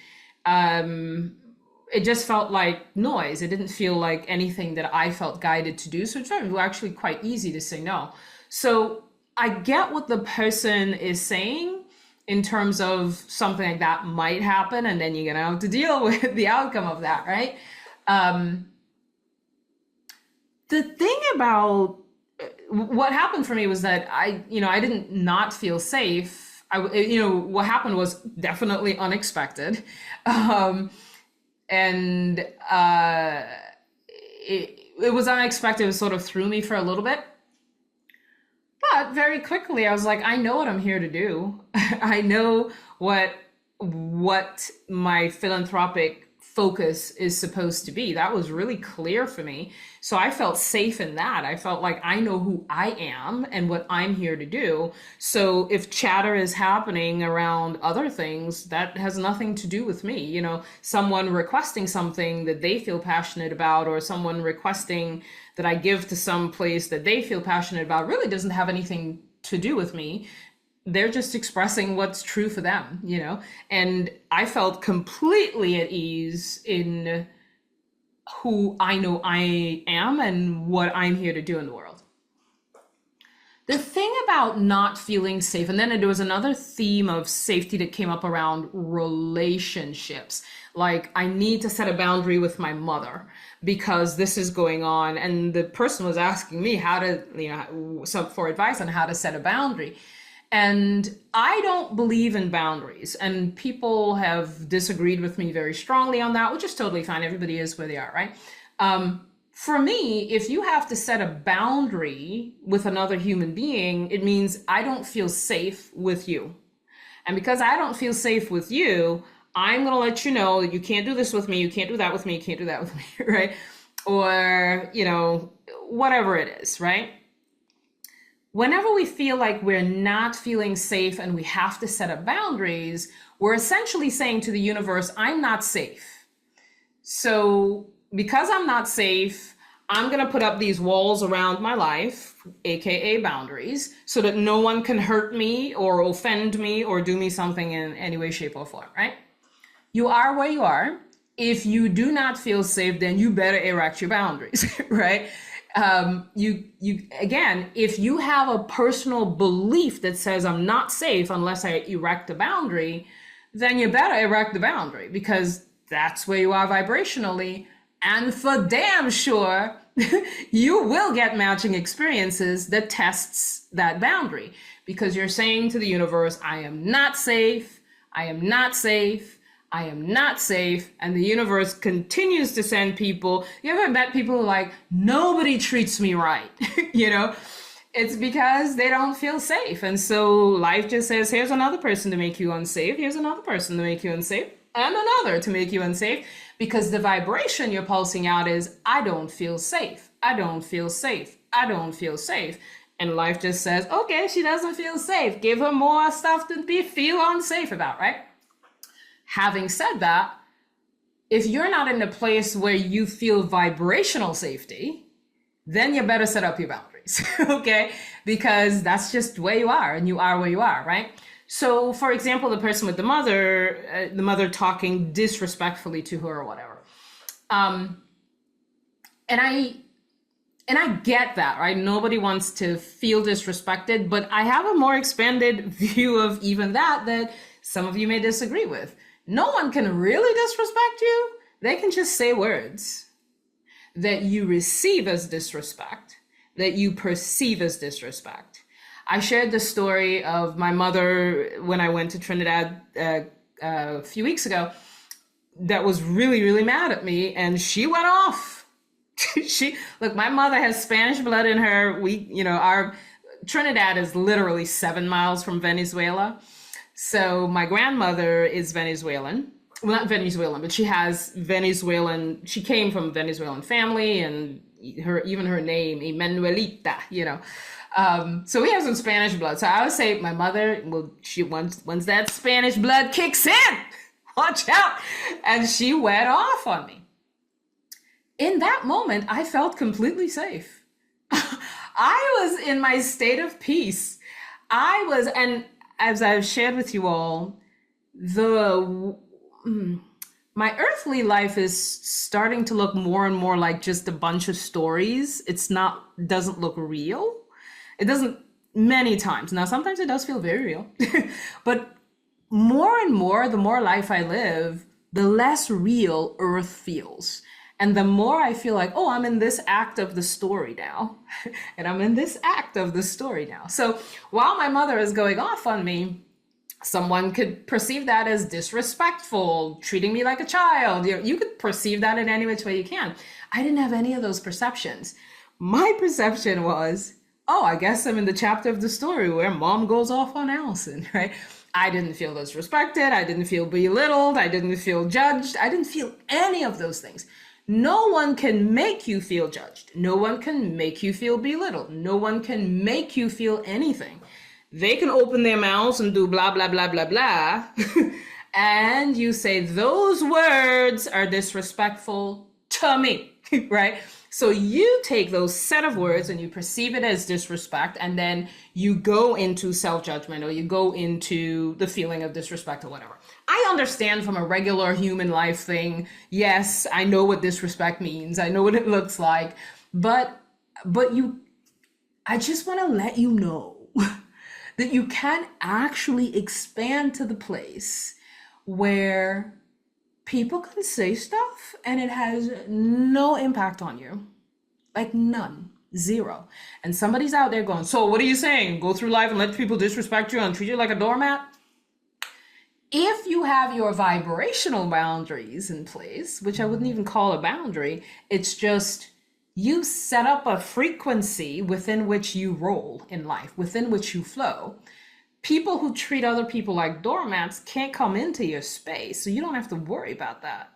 it just felt like noise. It didn't feel like anything that I felt guided to do. So it was actually quite easy to say no. So I get what the person is saying in terms of something like that might happen, and then you're gonna have to deal with the outcome of that, right? The thing about what happened for me was that I didn't not feel safe. What happened was definitely unexpected. Um, and it was unexpected. It sort of threw me for a little bit. But very quickly, I was like, I know what I'm here to do. I know what my philanthropic focus is supposed to be. That was really clear for me. So I felt safe in that. I felt like I know who I am and what I'm here to do. So if chatter is happening around other things, that has nothing to do with me. Someone requesting something that they feel passionate about, or someone requesting that I give to some place that they feel passionate about, really doesn't have anything to do with me. They're just expressing what's true for them. And I felt completely at ease in who I know I am and what I'm here to do in the world. The thing about not feeling safe, and then there was another theme of safety that came up around relationships. Like, I need to set a boundary with my mother because this is going on. And the person was asking me for advice on how to set a boundary. And I don't believe in boundaries. And people have disagreed with me very strongly on that, which is totally fine. Everybody is where they are, right? For me, if you have to set a boundary with another human being, it means I don't feel safe with you. And because I don't feel safe with you, I'm going to let you know that you can't do this with me, you can't do that with me, you can't do that with me, right? Or, whatever it is, right? Whenever we feel like we're not feeling safe and we have to set up boundaries, we're essentially saying to the universe, I'm not safe. So because I'm not safe, I'm going to put up these walls around my life, AKA boundaries, so that no one can hurt me or offend me or do me something in any way, shape, or form, right? You are where you are. If you do not feel safe, then you better erect your boundaries, right? Again, if you have a personal belief that says I'm not safe unless I erect a boundary, then you better erect the boundary, because that's where you are vibrationally. And for damn sure, you will get matching experiences that tests that boundary, because you're saying to the universe, I am not safe, I am not safe, I am not safe. And the universe continues to send people. You ever met people who are like, nobody treats me right? It's because they don't feel safe. And so life just says, here's another person to make you unsafe. Here's another person to make you unsafe, and another to make you unsafe. Because the vibration you're pulsing out is, I don't feel safe. I don't feel safe. I don't feel safe. And life just says, okay, she doesn't feel safe. Give her more stuff to feel unsafe about, right? Having said that, if you're not in a place where you feel vibrational safety, then you better set up your boundaries, okay? Because that's just where you are, and you are where you are, right? So, for example, the person with the mother talking disrespectfully to her or whatever. And I get that, right? Nobody wants to feel disrespected, but I have a more expanded view of even that some of you may disagree with. No one can really disrespect you. They can just say words that you receive as disrespect, that you perceive as disrespect. I shared the story of my mother when I went to Trinidad a few weeks ago, that was really, really mad at me, and she went off. Look, my mother has Spanish blood in her. Our Trinidad is literally 7 miles from Venezuela. So my grandmother is Venezuelan. Well, not Venezuelan, but she came from a Venezuelan family, and even her name, Emanuelita, so we have some Spanish blood. So I would say my mother, once that Spanish blood kicks in, watch out. And she went off on me. In that moment, I felt completely safe. I was in my state of peace. And as I've shared with you all, my earthly life is starting to look more and more like just a bunch of stories. Doesn't look real. It doesn't many times. Now, sometimes it does feel very real, but more and more, the more life I live, the less real Earth feels. And the more I feel like, oh, I'm in this act of the story now, and I'm in this act of the story now. So while my mother is going off on me, someone could perceive that as disrespectful, treating me like a child. You could perceive that in any which way you can. I didn't have any of those perceptions. My perception was, oh, I guess I'm in the chapter of the story where mom goes off on Allison, right? I didn't feel disrespected. I didn't feel belittled. I didn't feel judged. I didn't feel any of those things. No one can make you feel judged. No one can make you feel belittled. No one can make you feel anything. They can open their mouths and do blah, blah, blah, blah, blah. And you say, those words are disrespectful to me, right? So you take those set of words and you perceive it as disrespect, and then you go into self-judgment, or you go into the feeling of disrespect or whatever. I understand from a regular human life thing. Yes, I know what disrespect means. I know what it looks like, but I just want to let you know that you can actually expand to the place where people can say stuff and it has no impact on you. Like none, zero. And somebody's out there going, so what are you saying? Go through life and let people disrespect you and treat you like a doormat? If you have your vibrational boundaries in place, which I wouldn't even call a boundary, it's just you set up a frequency within which you roll in life, within which you flow. People who treat other people like doormats can't come into your space, so you don't have to worry about that.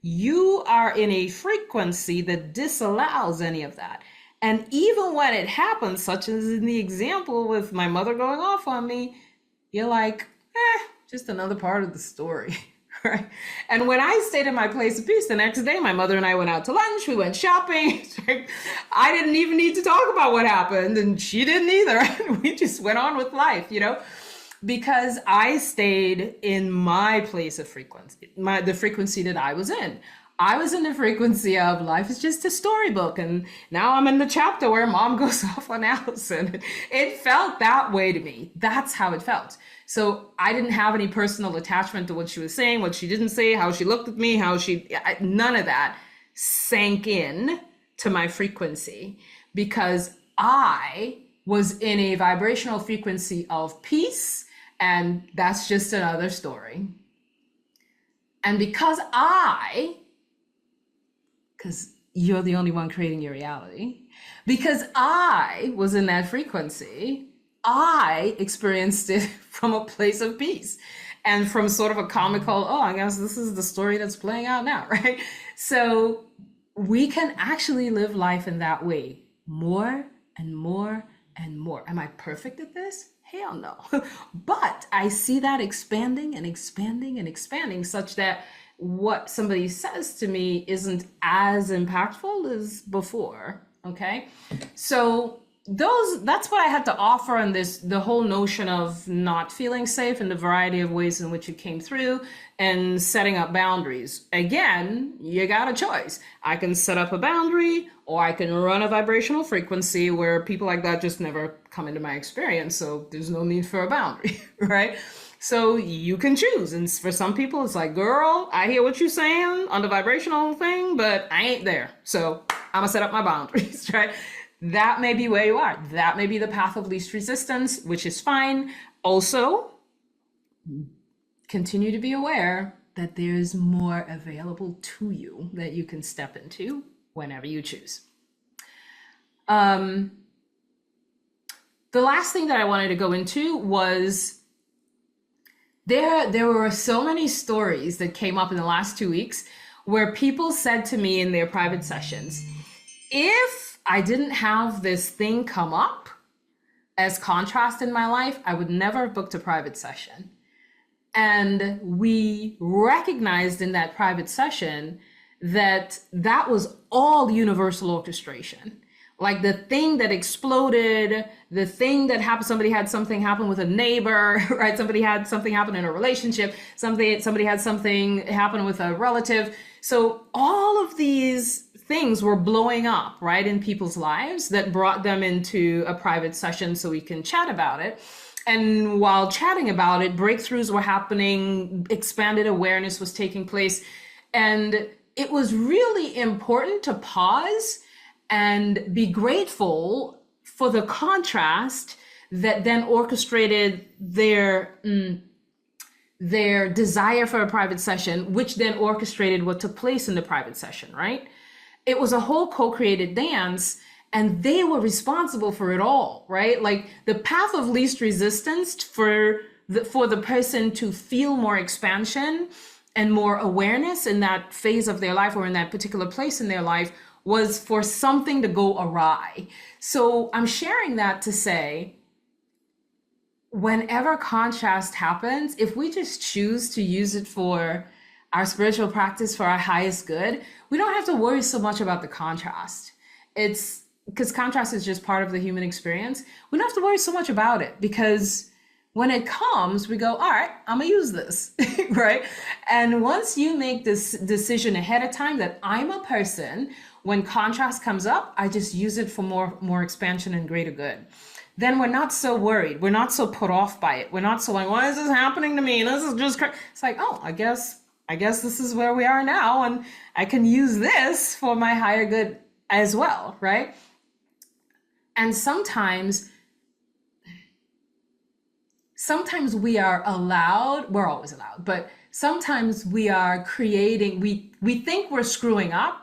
You are in a frequency that disallows any of that. And even when it happens, such as in the example with my mother going off on me, you're like, just another part of the story. Right? And when I stayed in my place of peace, the next day, my mother and I went out to lunch, we went shopping. I didn't even need to talk about what happened, and she didn't either. We just went on with life, because I stayed in my place of frequency, the frequency that I was in. I was in the frequency of life is just a storybook, and now I'm in the chapter where mom goes off on Allison. It felt that way to me. That's how it felt. So I didn't have any personal attachment to what she was saying, what she didn't say, how she looked at me, none of that sank in to my frequency, because I was in a vibrational frequency of peace, and that's just another story. And because you're the only one creating your reality, because I was in that frequency, I experienced it from a place of peace and from sort of a comical, oh, I guess this is the story that's playing out now, right? So we can actually live life in that way, more and more and more. Am I perfect at this? Hell no. But I see that expanding and expanding and expanding, such that what somebody says to me isn't as impactful as before. Okay. So that's what I had to offer on the whole notion of not feeling safe and the variety of ways in which it came through, and setting up boundaries. Again, you got a choice. I can set up a boundary, or I can run a vibrational frequency where people like that just never come into my experience. So there's no need for a boundary, right? So you can choose. And for some people, it's like, girl, I hear what you're saying on the vibrational thing, but I ain't there. So I'm gonna set up my boundaries, right? That may be where you are. That may be the path of least resistance, which is fine. Also, continue to be aware that there's more available to you that you can step into whenever you choose. The last thing that I wanted to go into was there were so many stories that came up in the last 2 weeks where people said to me in their private sessions, if I didn't have this thing come up as contrast in my life, I would never have booked a private session. And we recognized in that private session that was all universal orchestration. Like the thing that exploded, the thing that happened, somebody had something happen with a neighbor, right? Somebody had something happen in a relationship, somebody had something happen with a relative. So all of these things were blowing up, right, in people's lives that brought them into a private session so we can chat about it. And while chatting about it, breakthroughs were happening, expanded awareness was taking place. And it was really important to pause and be grateful for the contrast that then orchestrated their desire for a private session, which then orchestrated what took place in the private session, right? It was a whole co-created dance, and they were responsible for it all, right? Like the path of least resistance for the person to feel more expansion and more awareness in that phase of their life or in that particular place in their life was for something to go awry. So I'm sharing that to say, whenever contrast happens, if we just choose to use it for our spiritual practice for our highest good, we don't have to worry so much about the contrast. It's because contrast is just part of the human experience. We don't have to worry so much about it, because when it comes, we go, all right, I'm gonna use this, right? And once you make this decision ahead of time that I'm a person, when contrast comes up, I just use it for more expansion and greater good. Then we're not so worried. We're not so put off by it. We're not so like, why is this happening to me? This is just crazy. It's like, oh, I guess this is where we are now, and I can use this for my higher good as well, right? And sometimes we are allowed, we're always allowed, but sometimes we are creating, we think we're screwing up,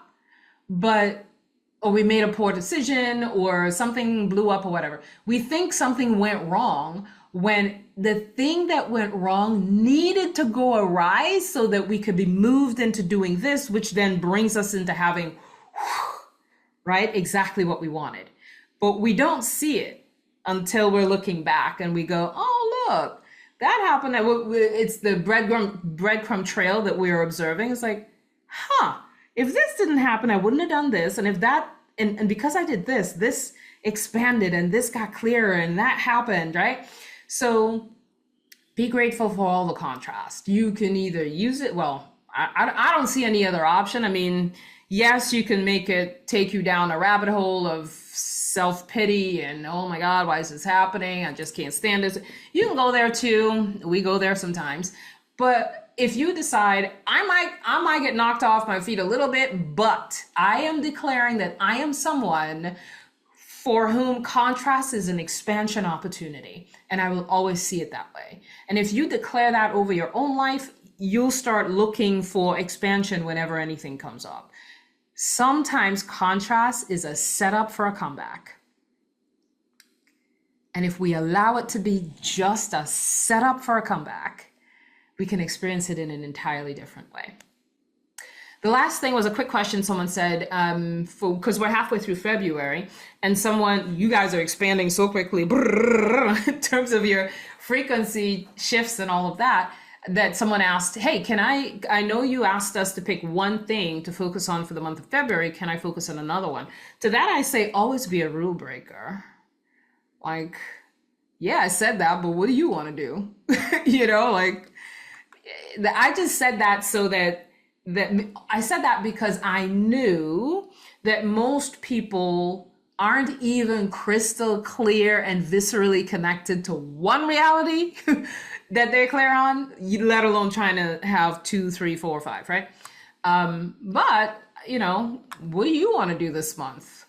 or we made a poor decision or something blew up or whatever. We think something went wrong when the thing that went wrong needed to go awry so that we could be moved into doing this, which then brings us into having, right, exactly what we wanted. But we don't see it until we're looking back and we go, oh, look, that happened. It's the breadcrumb trail that we're observing. It's like, if this didn't happen, I wouldn't have done this. And if that, and because I did this expanded and this got clearer and that happened, right? So be grateful for all the contrast. You can either use it, well, I don't see any other option. I mean, yes, you can make it take you down a rabbit hole of self-pity and, oh my God, why is this happening? I just can't stand this. You can go there too. We go there sometimes. But if you decide, I might get knocked off my feet a little bit, but I am declaring that I am someone for whom contrast is an expansion opportunity. And I will always see it that way. And if you declare that over your own life, you'll start looking for expansion whenever anything comes up. Sometimes contrast is a setup for a comeback. And if we allow it to be just a setup for a comeback, we can experience it in an entirely different way. The last thing was a quick question. Someone said, because we're halfway through February, and you guys are expanding so quickly in terms of your frequency shifts and all of that, that someone asked, hey, I know you asked us to pick one thing to focus on for the month of February. Can I focus on another one? To that, I say, always be a rule breaker. Like, yeah, I said that, but what do you want to do? I just said that so that I said that because I knew that most people aren't even crystal clear and viscerally connected to one reality that they're clear on, let alone trying to have 2, 3, 4, 5, right? But what do you want to do this month?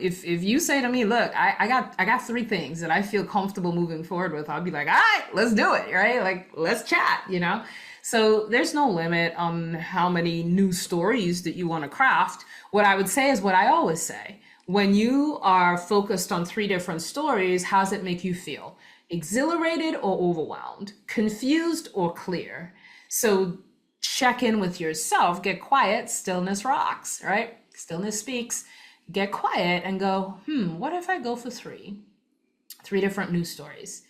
If you say to me, look, I got 3 things that I feel comfortable moving forward with, I'll be like, all right, let's do it, right? Like, let's chat, So there's no limit on how many new stories that you want to craft. What I would say is what I always say. When you are focused on 3 different stories, how does it make you feel? Exhilarated or overwhelmed? Confused or clear? So check in with yourself, get quiet, stillness rocks, right? Stillness speaks. Get quiet and go, what if I go for 3 different news stories?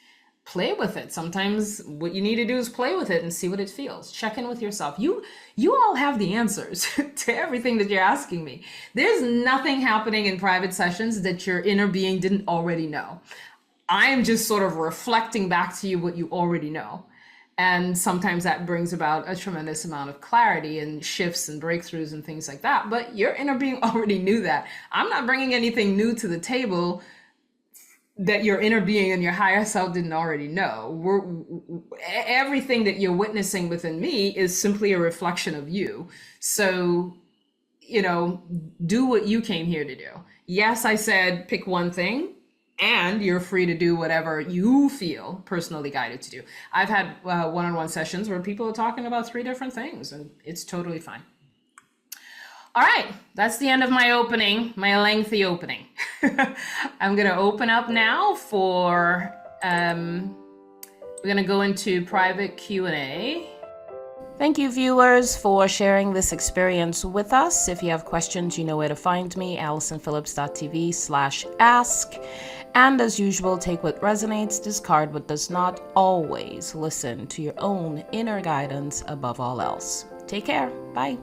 Play with it. Sometimes what you need to do is play with it and see what it feels. Check in with yourself. You all have the answers to everything that you're asking me. There's nothing happening in private sessions that your inner being didn't already know. I'm just sort of reflecting back to you what you already know. And sometimes that brings about a tremendous amount of clarity and shifts and breakthroughs and things like that. But your inner being already knew that. I'm not bringing anything new to the table that your inner being and your higher self didn't already know. Everything that you're witnessing within me is simply a reflection of you. So, do what you came here to do. Yes, I said pick one thing, and you're free to do whatever you feel personally guided to do. I've had one-on-one sessions where people are talking about 3 different things, and it's totally fine. All right, that's the end of my opening, my lengthy opening. I'm gonna open up now for, we're gonna go into private Q&A. Thank you, viewers, for sharing this experience with us. If you have questions, you know where to find me, AllisonPhillips.tv/ask. And as usual, take what resonates, discard what does not. Always listen to your own inner guidance above all else. Take care. Bye.